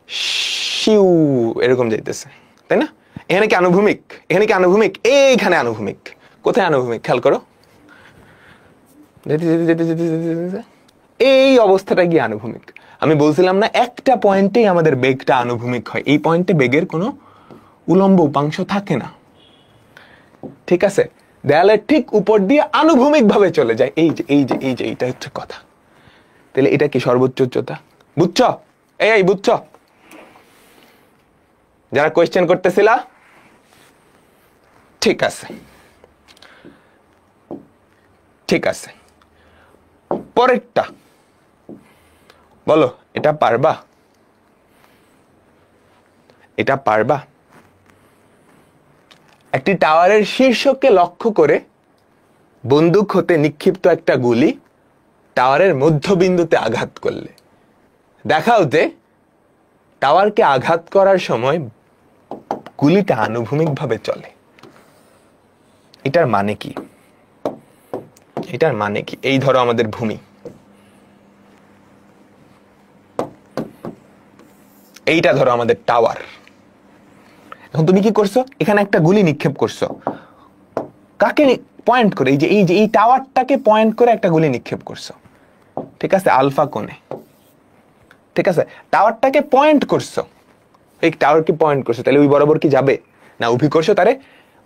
শিউ এরকম যাইতেছে তাই না? এখানে কি আনুভূমিক? এখানে কি আনুভূমিক? এইখানে আনুভূমিক। কোথায় আনুভূমিক খেয়াল করো, এই অবস্থাটা কি আনুভূমিক। আমি বলছিলাম না, একটা পয়েন্টেই আমাদের বেগটা আনুভূমিক হয়, এই পয়েন্টে বেগের কোনো উলম্ব উপাংশ থাকে না। ঠিক আছে, দেয়ালের ঠিক উপর দিয়ে আনুভূমিক ভাবে চলে যায়, এই যে এইটা হচ্ছে কথা। তাহলে এটা কি সর্বোচ্চ উচ্চতা? বুঝছ? এই বুঝছ? যারা কোয়েশ্চেন করতেছিলা, ঠিক আছে ঠিক আছে। পরেরটা বলো, এটা পারবা? এটা পারবা? একটি টাওয়ারের শীর্ষকে লক্ষ্য করে বন্দুক হতে নিক্ষিপ্ত একটা গুলি টাওয়ারের মধ্যবিন্দুতে আঘাত করলে দেখাও যে টাওয়ারকে আঘাত করার সময় গুলিটা আনুভূমিক ভাবে চলে। এটার মানে কি? এটার মানে কি? এই ধরো আমাদের ভূমি, এইটা ধরো আমাদের টাওয়ার। এখন তুমি কি করছো? এখানে একটা গুলি নিক্ষেপ করছো, কাকে পয়েন্ট করে? এই যে এই টাওয়ারটাকে পয়েন্ট করে একটা গুলি নিক্ষেপ করছো, ঠিক আছে, আলফা কোণে। ঠিক আছে, টাওয়ারটাকে পয়েন্ট করছো, এই টাওয়ারকে পয়েন্ট করছো, তাহলে ওই বরাবর কি যাবে না? অভিকর্ষ তারে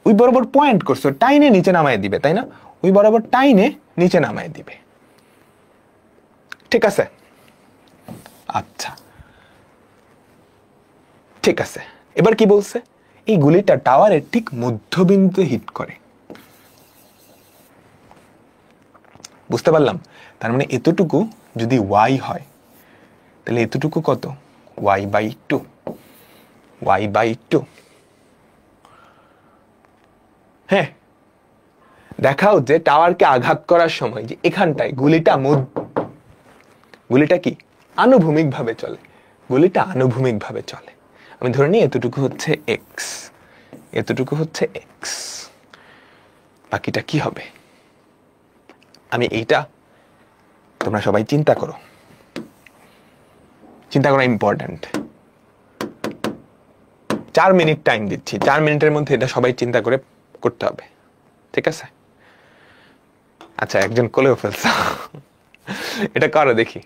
ওই বরাবর পয়েন্ট করছো, টাইনে নিচে নামায় দিবে তাই না? ওই বরাবর টাইনে নিচে নামায় দিবে। ঠিক আছে, আচ্ছা ঠিক আছে। এবার কি বলছে? এই গুলিটা টাওয়ারের ঠিক মধ্যবিন্দুতে হিট করে। বুঝতে পারলাম? তার মানে এতটুকু যদি ওয়াই হয়, তাহলে এতটুকু কত? y/2, y/2। হ্যাঁ, দেখাও যে টাওয়ারকে আঘাত করার সময় যে এখানটায় গুলিটা কি আনুভূমিক ভাবে চলে, গুলিটা আনুভূমিক ভাবে চলে। আমি ধরে নিই এতটুকু হচ্ছে এক্স, এতটুকু হচ্ছে এক্স, বাকিটা কি হবে? আমি এইটা, তোমরা সবাই চিন্তা করো, চিন্তা করা ইম্পর্টেন্ট। 4 মিনিট টাইম দিচ্ছি, 4 মিনিটের মধ্যে এটা সবাই চিন্তা করে করতে হবে, ঠিক আছে? আচ্ছা, একজন কোলেও ফেলছে, এটা করো দেখি।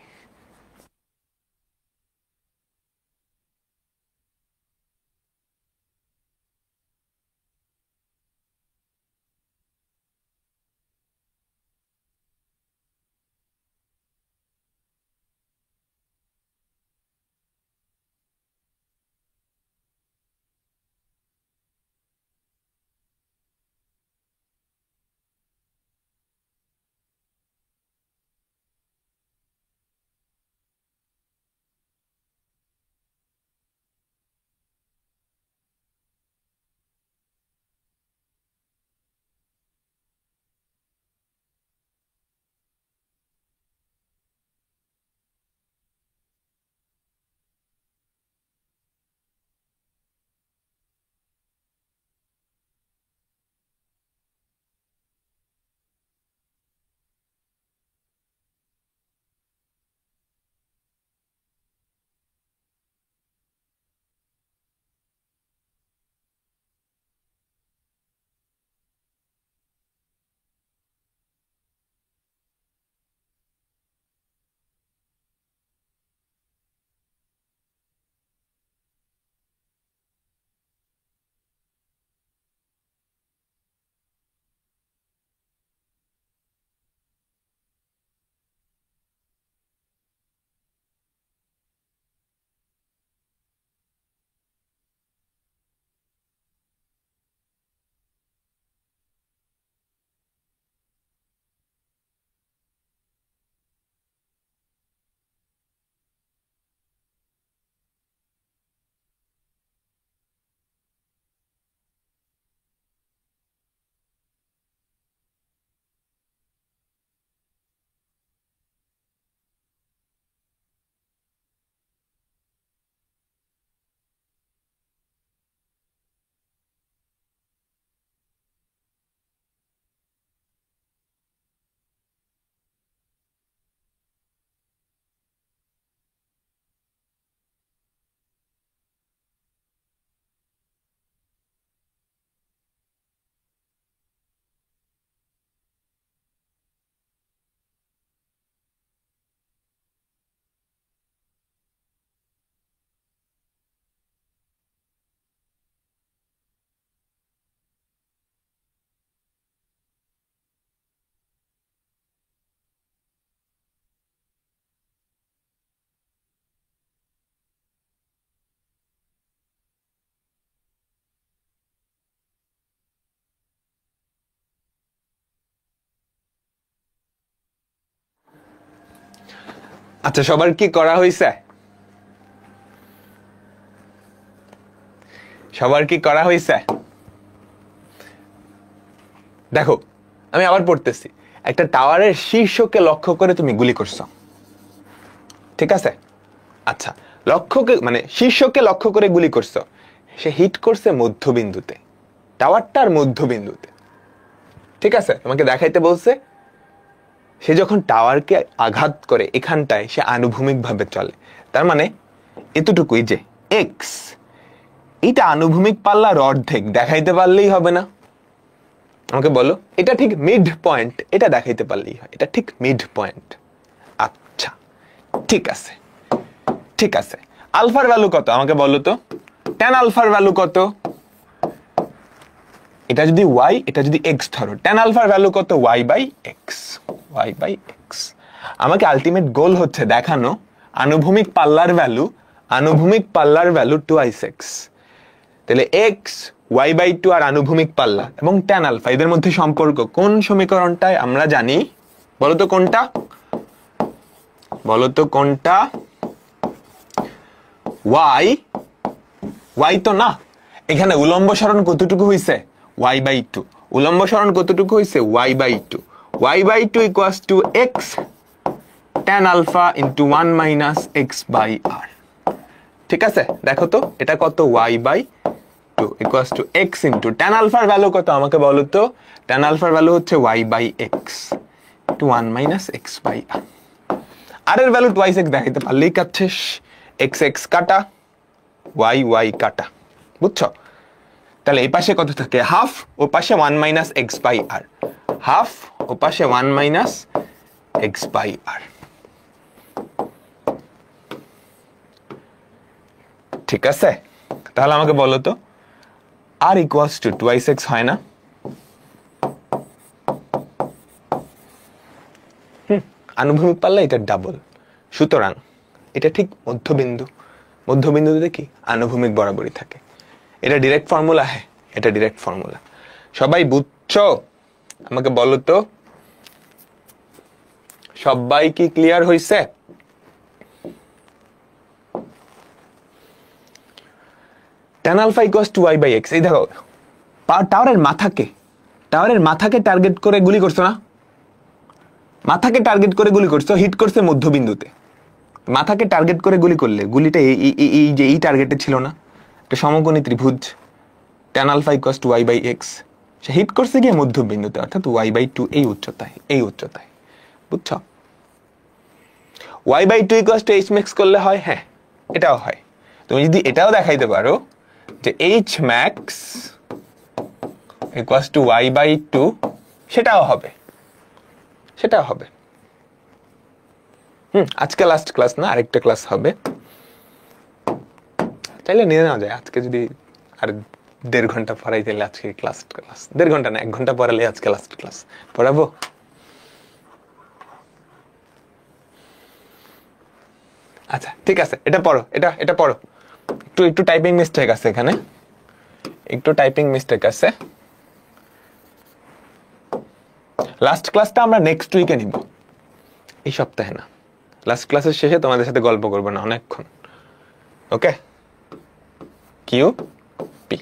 আচ্ছা, সবার কি করা হয়েছে? সবার কি করা হয়েছে? দেখো, আমি আবার পড়তেছি। একটা টাওয়ারের শীর্ষকে লক্ষ্য করে তুমি গুলি করছো, ঠিক আছে? আচ্ছা, লক্ষ্যকে মানে শীর্ষকে লক্ষ্য করে গুলি করছো, সে হিট করছে মধ্যবিন্দুতে, টাওয়ারটার মধ্যবিন্দুতে, ঠিক আছে? তোমাকে দেখাইতে বলছে সে যখন টাওয়ারকে আঘাত করে এখানটায় সে আনুভূমিক ভাবে চলে। তার মানে এতটুকুই যে এক্স, এটা আনুভূমিক পাল্লার অর্ধেক, দেখাইতে পারলেই হবে না? আমাকে বলো, এটা ঠিক মিড পয়েন্ট, এটা দেখাইতে পারলেই হয়, এটা ঠিক মিড পয়েন্ট। আচ্ছা, ঠিক আছে, ঠিক আছে। আলফার ভ্যালু কত আমাকে বলো তো? tan আলফার ভ্যালু কত? এটা যদি y, এটা যদি x ধরো, tan আলফার ভ্যালু কত? y by x, y by x. আমাকে আলটিমেট গোল হচ্ছে দেখানো আনুভূমিক পাল্লার ভ্যালু, আনুভূমিক পাল্লার ভ্যালু 2x। তাহলে x, y বাই 2 আর আনুভূমিক পাল্লা এবং tan আলফা, এদের মধ্যে সম্পর্ক কোন সমীকরণটায় আমরা জানি? বলো তো কোনটা? বলো তো কোনটা? y তো না, এখানে উলম্ব সরণ কতটুকু হইছে? y by 2। উলম্ব সরণ কতটুকু হইছে? y by 2। y by 2 equals to x tan alpha into 1 minus x by r। ঠিক আছে, দেখো তো এটা কত? y by 2 equals to x into tan আলফার ভ্যালু কত আমাকে বলো তো? tan আলফার ভ্যালু হচ্ছে y by x to 1 minus x by r। আর এর ভ্যালু twice x দেখাইতে পারলেই কাজ শেষ। x x কাটা, y y কাটা, বুঝছো? তাহলে এই পাশে কত থাকে? হাফ, ও পাশে 1 minus x by r, half ও পাশে 1 মাইনাস x বাই r। ঠিক আছে, তাহলে আমাকে বলো তো r ইকুয়ালস টু 2x হয় না? আনুভূমিক পাল্লা এটা ডাবল, সুতরাং এটা ঠিক মধ্যবিন্দু। মধ্যবিন্দুতে কি আনুভূমিক বরাবরই থাকে। এটা ডাইরেক্ট ফর্মুলা। হ্যাঁ, এটা ডাইরেক্ট ফর্মুলা। সবাই বুঝছো? আমাকে বলো তো, সবাই কি ক্লিয়ার হইছে? tan alpha equals to y by x। এই দেখো, টাওয়ারের মাথাকে টার্গেট করে গুলি করছো না? মাথাকে টার্গেট করে গুলি করছো, হিট করছে মধ্যবিন্দুতে। মাথাকে টার্গেট করে গুলি করলে গুলিটা এই টার্গেটে ছিল না? একটা সমকোণী ত্রিভুজ, tan alpha equals to y by x, সে হিট করছে গিয়ে মধ্যবিন্দুতে, অর্থাৎ y বাই 2 এই উচ্চতায়, বুঝছো? y by 2 equals to h max করলে হয়, হ্যাঁ এটাও হয়। তুমি যদি এটাও দেখাইতে পারো যে h max equals to y by 2, সেটাও হবে। আজকে লাস্ট ক্লাস না, আরেকটা ক্লাস হবে, চাইলে নিয়ে নেওয়া যায়। আজকে যদি আর 1.5 ঘন্টা পড়াই, তাহলে আজকে ক্লাস 1.5 ঘন্টা না, 1 ঘন্টা পড়ালে আজকে লাস্ট ক্লাস পড়াবো। আচ্ছা ঠিক আছে, এটা পড়ো, এটা পড়ো। একটু টাইপিং মিস্টেক আছে এখানে, লাস্ট ক্লাসটা আমরা নেক্সট উইকে নিব, এই সপ্তাহে না। লাস্ট ক্লাসের শেষে তোমাদের সাথে গল্প করবো না অনেকক্ষণ। ওকে, কিউ পি।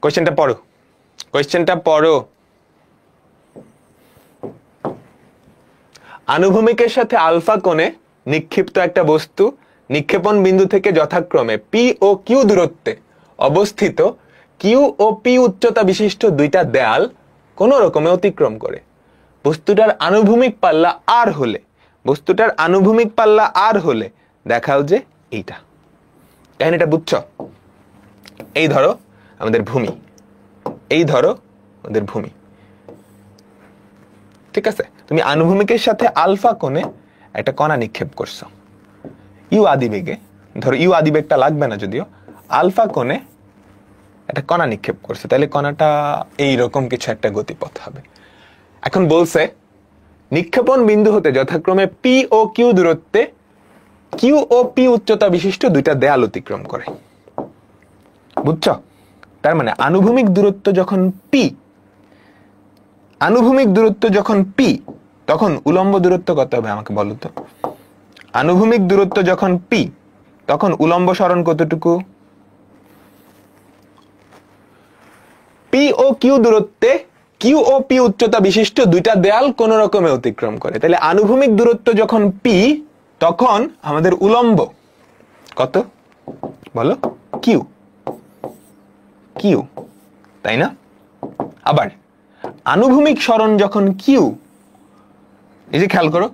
কোয়েশ্চেনটা পড়ো। আনুভূমিকের সাথে আলফা কোণে নিক্ষিপ্ত একটা বস্তু নিক্ষেপণ বিন্দু থেকে যথাক্রমে পি ও কিউ দূরত্বে অবস্থিত কিউ ও পি উচ্চতা বিশিষ্ট দুইটা দেয়াল কোন রকমে অতিক্রম করে। বস্তুটার আনুভূমিক পাল্লা আর হলে দেখাও যে এইটা। কাহিনীটা বুঝছো? এই ধরো আমাদের ভূমি, ঠিক আছে? তুমি আনুভূমিকের সাথে আলফা কোণে একটা কণা নিক্ষেপ করছো ইউ আদিবেগে, ধরো ইউ আদিবেগটা লাগবে না যদিও, আলফা কোণে একটা কণা নিক্ষেপ করছে, তাহলে কণাটা এইরকম কিছু একটা গতিপথ হবে। এখন বলছে নিক্ষেপণ বিন্দু হতে যথাক্রমে পি ও কিউ দূরত্বে কিউ ও পি উচ্চতা বিশিষ্ট দুইটা দেয়াল অতিক্রম করে, বুঝছো? তার মানে আনুভূমিক দূরত্ব যখন পি, আনুভূমিক দূরত্ব যখন পি, তখন উলম্ব দূরত্ব কত হবে আমাকে বলো তো? আনুভূমিক দূরত্ব যখন পি, তখন উলম্ব সরণ কতটুকু? পি ও কিউ দূরত্বে কিউ ও পি উচ্চতা বিশিষ্ট দুইটা দেয়াল কোন রকমে অতিক্রম করে। তাহলে আনুভূমিক দূরত্ব যখন পি, তখন আমাদের উলম্ব কত বলো? কিউ, কিউ, তাই না? আবার আনুভূমিক সরণ যখন কিউ, এই যে খেয়াল করো,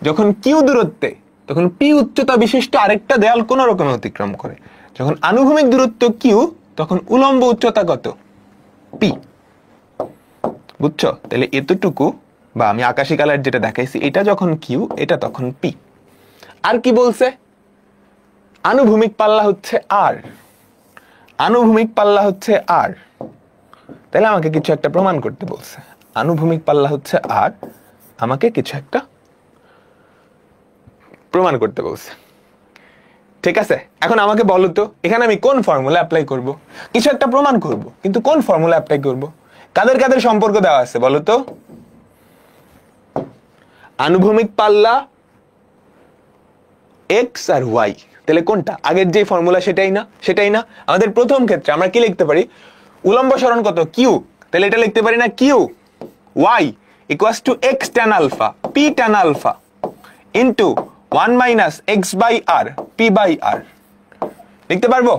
যখন কিউ দূরত্বে তখন পি উচ্চতা বিশিষ্ট আরেকটা দেয়াল কোন রকমে অতিক্রম করে। যখন আনুভূমিক দূরত্ব কিউ, তখন উলম্ব উচ্চতা কত? পি। বুঝছো? তাহলে এতটুকু, বা আমি আকাশী কালার যেটা দেখাইছি, এটা যখন কিউ, এটা তখন পি। আর কি বলছে? আনুভূমিক পাল্লা হচ্ছে আর, আনুভূমিক পাল্লা হচ্ছে আর। তাহলে আমাকে কিছু একটা প্রমাণ করতে বলছে। আনুভূমিক পাল্লা হচ্ছে আর, আমাকে কিছু একটা প্রমাণ করতে বলছে। ঠিক আছে, এখন আমাকে বলো তো এখানে আমি কোন ফর্মুলা অ্যাপ্লাই করব? কিছু একটা প্রমাণ করব, কিন্তু কোন ফর্মুলা অ্যাপ্লাই করব? কাদের কাদের সম্পর্ক দেওয়া আছে বলো তো? আনুভূমিক পাল্লা এক্স আর ওয়াই। তাহলে কোনটা? আগের যে ফর্মুলা সেটাই না? সেটাই না। আমাদের প্রথম ক্ষেত্রে আমরা কি লিখতে পারি? উলম্ব সরণ কত? কিউ। তাহলে এটা লিখতে পারি না q y equals to x tan alpha p tan alpha into 1 minus x by r p by r. লিখতে পারবো?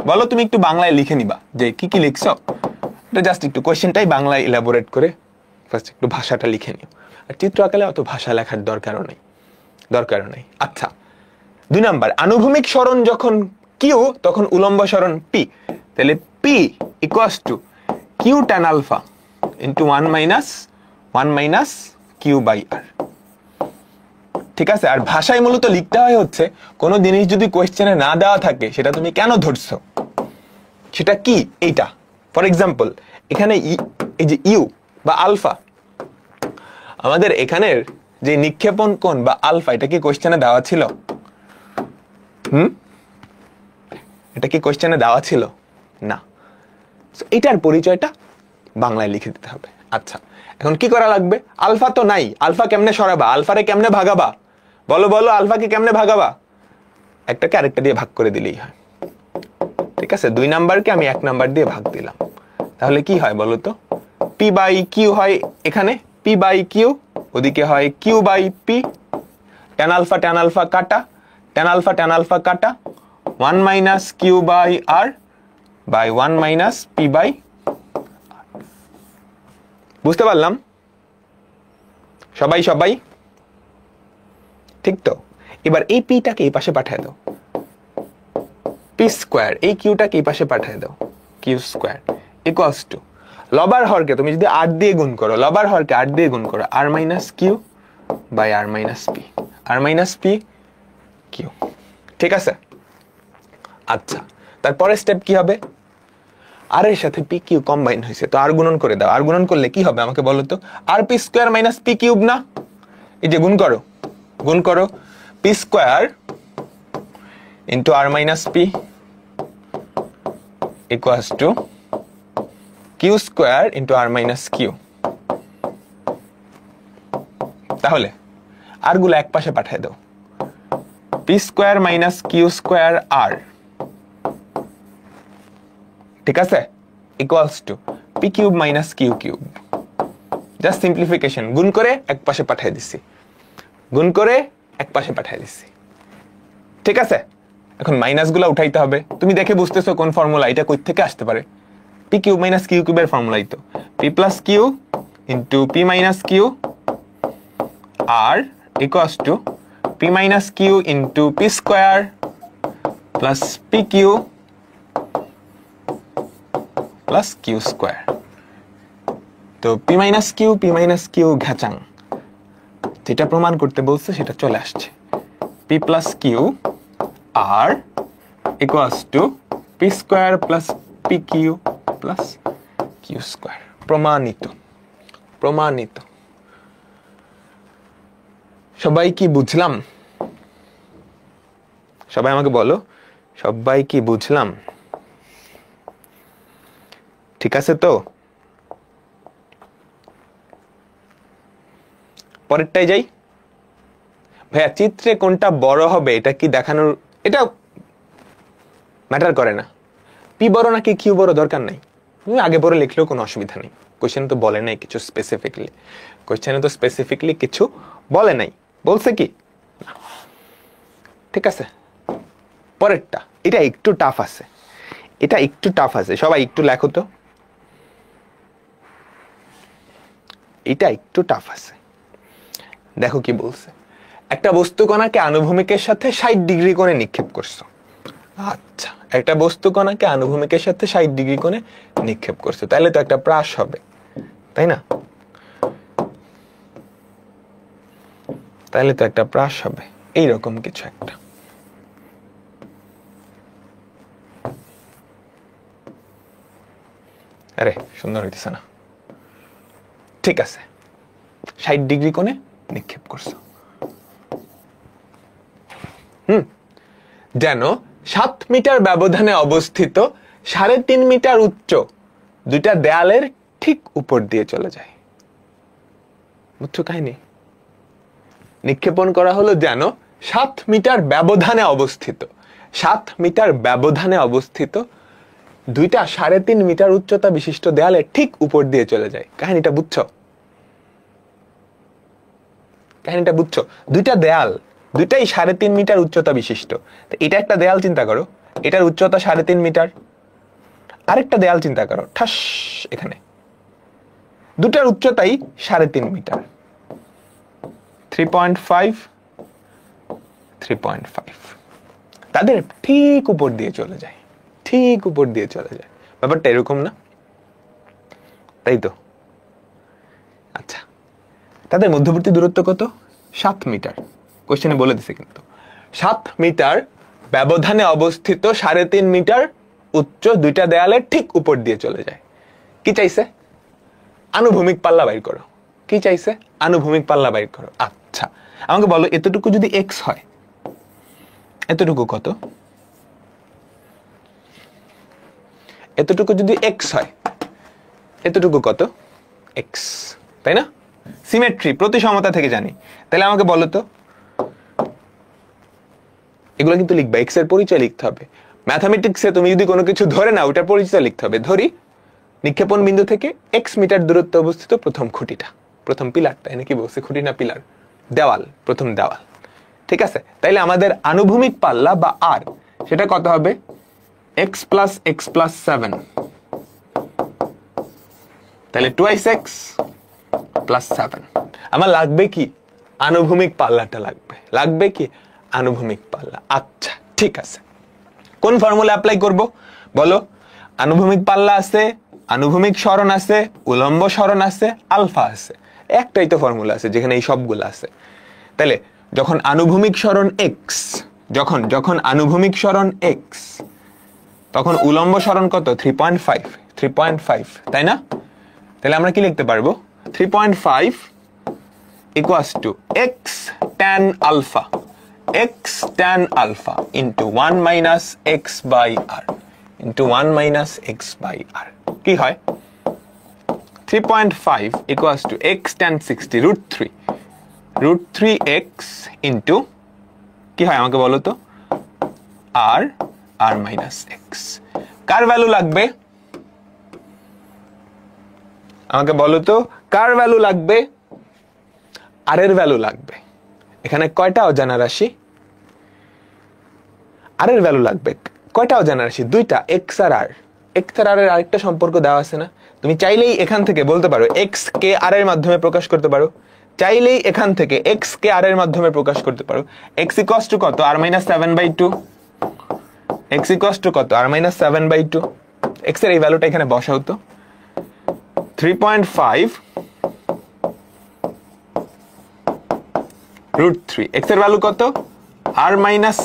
বলো, তুমি একটু বাংলায় লিখে নিবা যে কি কি লিখছো। এটা জাস্ট একটু কোশ্চেনটাই বাংলায় ইলাবোরেট করে ফার্স্ট একটু ভাষাটা লিখে নিও। আর চিত্র আঁকালে অত ভাষা লেখার দরকারও নেই। আচ্ছা, 2 নাম্বার, আনুভূমিক সরণ যখন কিউ, তখন উলম্ব সরণ পি। তাহলে p equals to q tan alpha into 1 minus q by r. ঠিক আছে? আর ভাষায় মূলত লিখতে হয় হচ্ছে, কোনো জিনিস যদি কোয়েশ্চেনে না দেওয়া থাকে সেটা তুমি কেন ধরছো, সেটা কি, এইটা। ফর এক্সাম্পল, এখানে এই যে ইউ বা আলফা, আমাদের এখানের যে নিক্ষেপণ কোণ বা আলফা, এটা কি কোয়েশ্চেনে দেওয়া ছিল? এটা কি কোয়েশ্চেনে দেওয়া ছিল? না। এটার পরিচয়টা বাংলায় লিখে দিতে হবে। আচ্ছা, এখন কি করা লাগবে? আলফা তো নাই, আলফা কেমনে সরাবা? আলফারে কেমনে ভাগাবা? বলো, আলফাকে কেমনে ভাগাবা? একটাকে আরেকটা দিয়ে ভাগ করে দিলেই হয়। ঠিক আছে, 2 নাম্বারকে আমি 1 নাম্বার দিয়ে ভাগ দিলাম। তাহলে কি হয় বলো তো? পি বাই কিউ হয় এখানে, পি বাই কিউ, ওদিকে হয় q by p. Tan alpha কাটা, ট্যান আলফা কাটা, 1 minus q by r by 1 minus p by. বুঝতে পারলাম সবাই? ঠিক তো? এবার এই পিটাকে এই পাশে পাঠিয়ে দাও, পি স্কোয়ার। এই কিউটাকে এই পাশে পাঠিয়ে দাও, কিউ স্কোয়ার ইকুয়ালস টু লবার হরকে তুমি যদি 8 দিয়ে গুণ করো, লবার হরকে 8 দিয়ে গুণ করো, r minus q by r minus p q. ঠিক আছে? আচ্ছা, তারপরে স্টেপ কি হবে? আর এর সাথে পি কিউ কম্বাইন হয়েছে, তো আর গুণন করে দাও। আর গুণন করলে কি হবে আমাকে বলো তো? R p square minus p cube না? এই যে গুণ করো, p square into r minus p equals to q square into r minus q. তাহলে আর গুলো এক পাশে পাঠিয়ে দাও, p square minus q square r, ঠিক আছে, equals to p cube minus q cube. Just simplification, গুণ করে এক পাশে পাঠিয়ে দিচ্ছি, ঠিক আছে? এখন মাইনাস গুলা উঠাইতে হবে। তুমি দেখে বুঝতেছো কোন ফর্মুলা, এটা কই থেকে আসতে পারে? পি কিউব মাইনাস কিউ কিউবের ফর্মুলাই তো, p plus q into p minus q আর equals to p minus q into p square plus p q plus q square. তো পি মাইনাস কিউ ঘেচাং, যেটা প্রমাণ করতে বলছে সেটা চলে আসছে। পি প্লাস কিউ আর equals to p square plus p q plus q square. প্রমাণিত। সবাই কি বুঝলাম? সবাই আমাকে বলো, সবাই কি বুঝলাম? ঠিক আছে তো? পরেরটাই যাই। ভাইয়া চিত্রে কোনটা বড় হবে এটা কি দেখানোর, এটা ম্যাটার করে না। পি বড় নাকি কিউ বড় দরকার নাই, তুমি আগে পরে লিখলেও কোনো অসুবিধা নেই। কোশ্চেন তো বলে নাই কিছু স্পেসিফিকলি, কোশ্চেনে তো স্পেসিফিকলি কিছু বলে নাই। বলছে কি? ঠিক আছে, পরেরটা এটা একটু টাফ আছে, এটা একটু টাফ আছে, সবাই একটু লেখো তো। এটা একটু টাফ আছে, দেখো কি বলছে। একটা বস্তু কণাকে আনুভূমিকের সাথে 60 ডিগ্রি কোণে নিক্ষেপ করছো। আচ্ছা, একটা বস্তু কণাকে আনুভূমিকের সাথে 60 ডিগ্রি কোণে নিক্ষেপ করছো, তাহলে তো একটা প্রাস হবে, তাই না? তাহলে তো একটা প্রাস হবে, এইরকম কিছু একটা। আরে সুন্দর হইতেছে না। ঠিক আছে, 60 ডিগ্রি কোণে নিক্ষেপ করছো। যেন 7 মিটার ব্যবধানে অবস্থিত 3.5 মিটার উচ্চ দুইটা দেয়ালের ঠিক উপর দিয়ে চলে যায়। বুঝছো কাহিনী? নিক্ষেপণ করা হলো যেন 7 মিটার ব্যবধানে অবস্থিত, 7 মিটার ব্যবধানে অবস্থিত দুইটা 3.5 মিটার উচ্চতা বিশিষ্ট দেয়ালের ঠিক উপর দিয়ে চলে যায়। কাহিনীটা বুঝছো? কাহিনীটা বুঝছো? দুইটা দেয়াল, দুইটাই 3.5 মিটার উচ্চতা বিশিষ্ট। এটা একটা দেয়াল চিন্তা করো, এটার উচ্চতা 3.5 মিটার। আরেকটা দেয়াল চিন্তা করো, ঠাস এখানে, দুটার উচ্চতাই 3.5 মিটার। 3.5 3.5 তাদের ঠিক উপর দিয়ে চলে যায়, ঠিক উপর দিয়ে চলে যায়। ব্যাপারটা এরকম না? তাই তো। আচ্ছা, তাদের মধ্যবর্তী দূরত্ব কত? 7 মিটার। কোশ্চেনে বলে দিছে কিন্তু 7 মিটার ব্যবধানে অবস্থিত 3.5 মিটার উচ্চ দুইটা দেয়ালের ঠিক উপর দিয়ে চলে যায়। কি চাইছে? আনুভূমিক পাল্লা বাইর করো। কি চাইছে? আনুভূমিক পাল্লা বাইর করো। আচ্ছা, আমাকে বলো এতটুকু যদি x হয়, এতটুকু কত? এতটুকু যদি x হয়, এতটুকু কত? x, তাই না? সিমেট্রি, প্রতিসমতা থেকে জানি। তাহলে আমাকে বলো তো, এগুলো কিন্তু লিখবে, x এর পরিচয় লিখতে হবে। ম্যাথমেটিক্সে তুমি যদি কোনো কিছু ধরে নাও, ওটার পরিচয় লিখতে হবে। ধরি নিক্ষেপণ বিন্দু থেকে x মিটার দূরত্বে অবস্থিত প্রথম খুঁটিটা, প্রথম পিলারটা, এনে কি বলছে? খুঁটি না পিলার? দেওয়াল, প্রথম দেওয়াল। ঠিক আছে, তাইলে আমাদের আনুভূমিক পাল্লা বা r সেটা কত হবে? x plus x plus 7, তাহলে 2x plus 7। আমার লাগবে কি? আনুভূমিক পাল্লাটা লাগবে। লাগবে কি? আনুভূমিক পাল্লা। আচ্ছা ঠিক আছে, কোন ফর্মুলা অ্যাপ্লাই করব বলো? আনুভূমিক পাল্লা আছে, আনুভূমিক সরণ আছে, উলম্ব সরণ আছে, আলফা আছে। একটাই তো ফর্মুলা আছে যেখানে এই সবগুলো আছে। তাহলে যখন আনুভূমিক সরণ x, যখন আনুভূমিক সরণ x, তখন উলম্ব সরণ কত? 3.5, তাই না? তাহলে আমরা কি লিখতে পারবো? 3.5 equals to x tan alpha, x tan alpha into 1 minus x by r into 1 minus x by r। কি হয়? 3.5 equals to x tan 60 root 3x into কি হয় আমাকে বলো তো? r minus x। কার ভ্যালু লাগবে আমাকে বলো তো? কার ভ্যালু লাগবে? আর এর ভ্যালু লাগবে। এখানে কয়টা অজানা রাশি? আর এর ভ্যালু লাগবে। কয়টা অজানা রাশি? দুইটা, x আর r। x আর r এর আরেকটা সম্পর্ক দেওয়া আছে না? তুমি চাইলেই এখান থেকে বলতে পারো x কে r এর মাধ্যমে প্রকাশ করতে পারো। চাইলেই এখান থেকে x কে r এর মাধ্যমে প্রকাশ করতে পারো। x equals to কত? r minus 7/2। x equals to কত? r minus 7/2। x এর এই ভ্যালুটা এখানে বসাও তো। 3.5 root 3, x এর ভ্যালু কত? r minus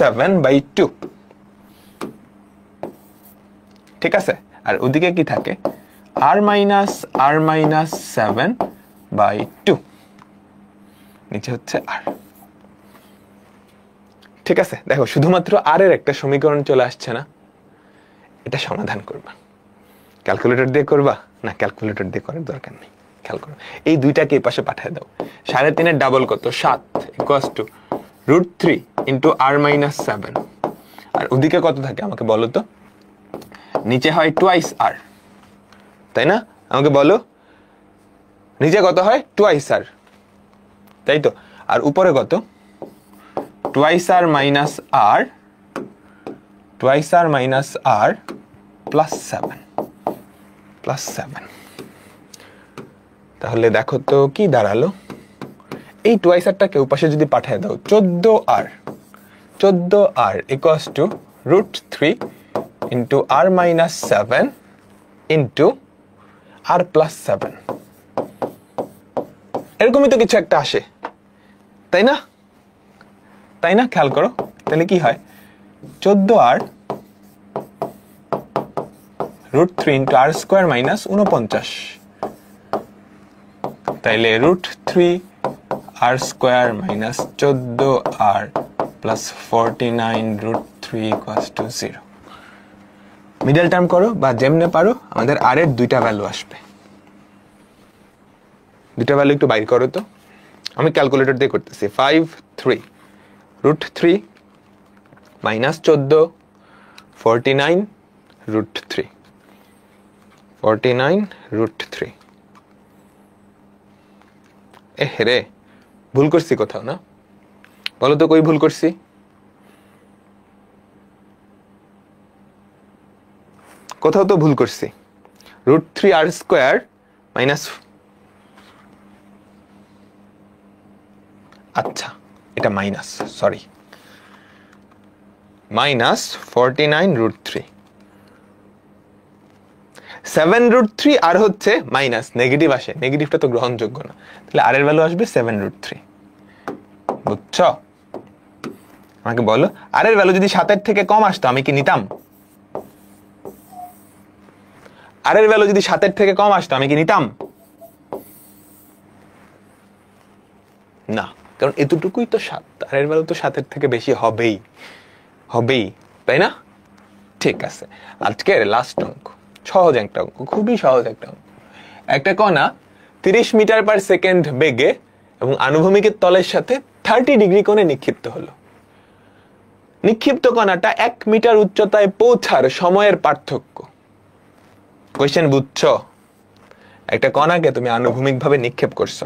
7/2। ঠিক আছে, আর ওদিকে কি থাকে? r minus 7/2, নিচে হচ্ছে r। ঠিক আছে, দেখো শুধুমাত্র r এর একটা সমীকরণ চলে আসছে না, এটা সমাধান করবা। ক্যালকুলেটর দিয়ে করবা না? ক্যালকুলেটর দিয়ে করার দরকার নেই, খেয়াল করো, এই দুইটাকে এই পাশে পাঠিয়ে দাও। 3.5 এর ডাবল কত? 7 ইকুয়ালস টু √3 ইন্টু r-7। আর ওদিকে কত থাকে আমাকে বলো তো? নিচে হয় টুয়াইস আর, তাই না? আমাকে বলো নিচে কত হয়? টুয়াইস আর, তাই তো? আর উপরে কত? টুয়াইস আর মাইনাস আর, টুয়াইস আর মাইনাস আর প্লাস 7। তাহলে দেখো তো কি দাঁড়ালো? এই টুয়াইস আরটাকে ওপাশে যদি পাঠিয়ে দাও, 14r equals to √3 into r-7 into r plus 7। এরকমই তো কিছু একটা আসে, তাই না? তাই না? খেয়াল করো, তাহলে কি হয়? 14r √3 into r square minus 49, তাইলে √3 r square minus 14r plus 49 √3 equals to 0। Middle term করো বা যেমনে পারো, আমাদের r এর দুইটা ভ্যালু আসবে। দুইটা ভ্যালু একটু বাইর করো তো, আমি ক্যালকুলেটর দিয়ে করতেছি। 5 3 √3 মাইনাস 14 49 √3 49 √3। রে ভুল করছি কোথাও না? বলো তো কই ভুল করছি? কোথাও তো ভুল করছি। √3r স্কোয়ার মাইনাস, আচ্ছা এটা মাইনাস, সরি, মাইনাস 49 √3। 7 √3 আর হচ্ছে মাইনাস, নেগেটিভ আসে, নেগেটিভটা তো গ্রহণযোগ্য না, তাহলে আর এর ভ্যালু আসবে 7 √3। বুঝছো? আমাকে বলো, আর এর ভ্যালু যদি 7 এর থেকে কম আসতো আমি কি নিতাম? আর এর ভ্যালু যদি 7 এর থেকে কম আসতো আমি কি নিতাম? না, কারণ এতটুকুই তো 7, আর এর ভ্যালু তো 7 এর থেকে বেশি হবেই, তাই না? ঠিক আছে, আজকের লাস্ট অঙ্ক, সহজ একটা অঙ্ক, খুবই সহজ একটা অঙ্ক। একটা কণা 30 মিটার পার সেকেন্ড বেগে এবং আনুভূমিকের তলের সাথে 30 ডিগ্রি কোণে নিক্ষিপ্ত হলো। নিক্ষিপ্ত কণাটা 1 মিটার উচ্চতায় পৌঁছার সময়ের পার্থক্য। কোয়েশ্চেন বুঝছো? একটা কণাকে তুমি আনুভূমিক ভাবে নিক্ষেপ করছো,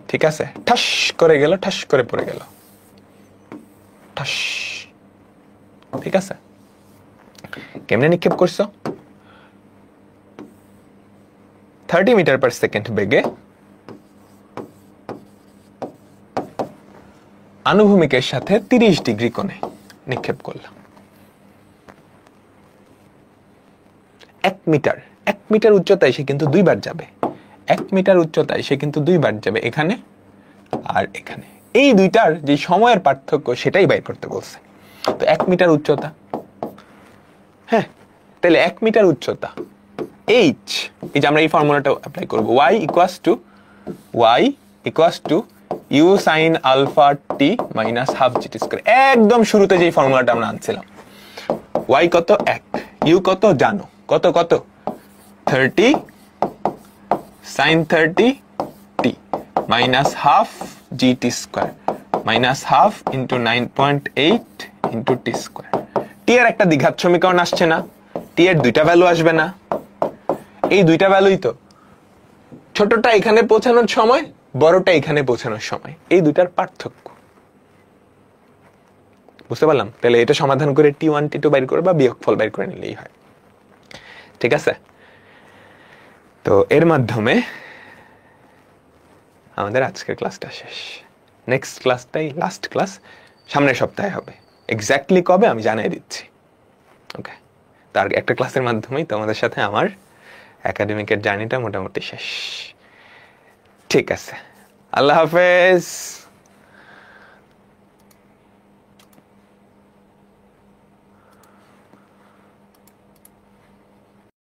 ঠিক আছে? ঠাস করে গেল, ঠাস করে পড়ে গেল, ঠাস, ঠিক আছে? কেমনে নিক্ষেপ করছো? 30 মিটার পার সেকেন্ড বেগে আনুভূমিকের সাথে 30 ডিগ্রি কোণে নিক্ষেপ করলাম। 1 মিটার উচ্চতায় সে কিন্তু দুইবার যাবে। 1 মিটার উচ্চতায় সে কিন্তু দুইবার যাবে, এখানে আর এখানে। এই দুইটার যে সময়ের পার্থক্য সেটাই বাইর করতে বলছে। তো 1 মিটার উচ্চতা, হ্যাঁ, তাহলে 1 মিটার উচ্চতা h, এই যে আমরা এই ফর্মুলাটা অ্যাপ্লাই করব, y equals two u sin alpha t minus half gt square। একদম শুরুতে যে ফর্মুলাটা আমরা আনছিলাম, y কত? 1, u কত জানো? কত 30 sin 30 t minus half gt square minus half into 9.8 into t square। t এর একটা দ্বিঘাত সমীকরণ আসছে না? t এর দুইটা ভ্যালু আসবে না? এই দুইটা ভ্যালুই তো, ছোটটা এখানে পৌঁছানোর সময়, বড়টা এখানে পৌঁছানোর সময়, এই দুইটার পার্থক্য। বুঝতে পারলাম? তাহলে এটা সমাধান করে t1 t2 বাইর করে বা বিয়োগফল বাইর করে নিলেই হয়, ঠিক আছে? তো এর মাধ্যমে আমাদের আজকের ক্লাসটা শেষ। নেক্সট ক্লাসটাই লাস্ট ক্লাস, সামনের সপ্তাহে হবে। এক্স্যাক্টলি কবে আমি জানিয়ে দিচ্ছি, ওকে? তার একটা ক্লাসের মাধ্যমেই তোমাদের সাথে আমার একাডেমিকের জার্নিটা মোটামুটি শেষ। ঠিক আছে, আল্লাহ হাফেজ।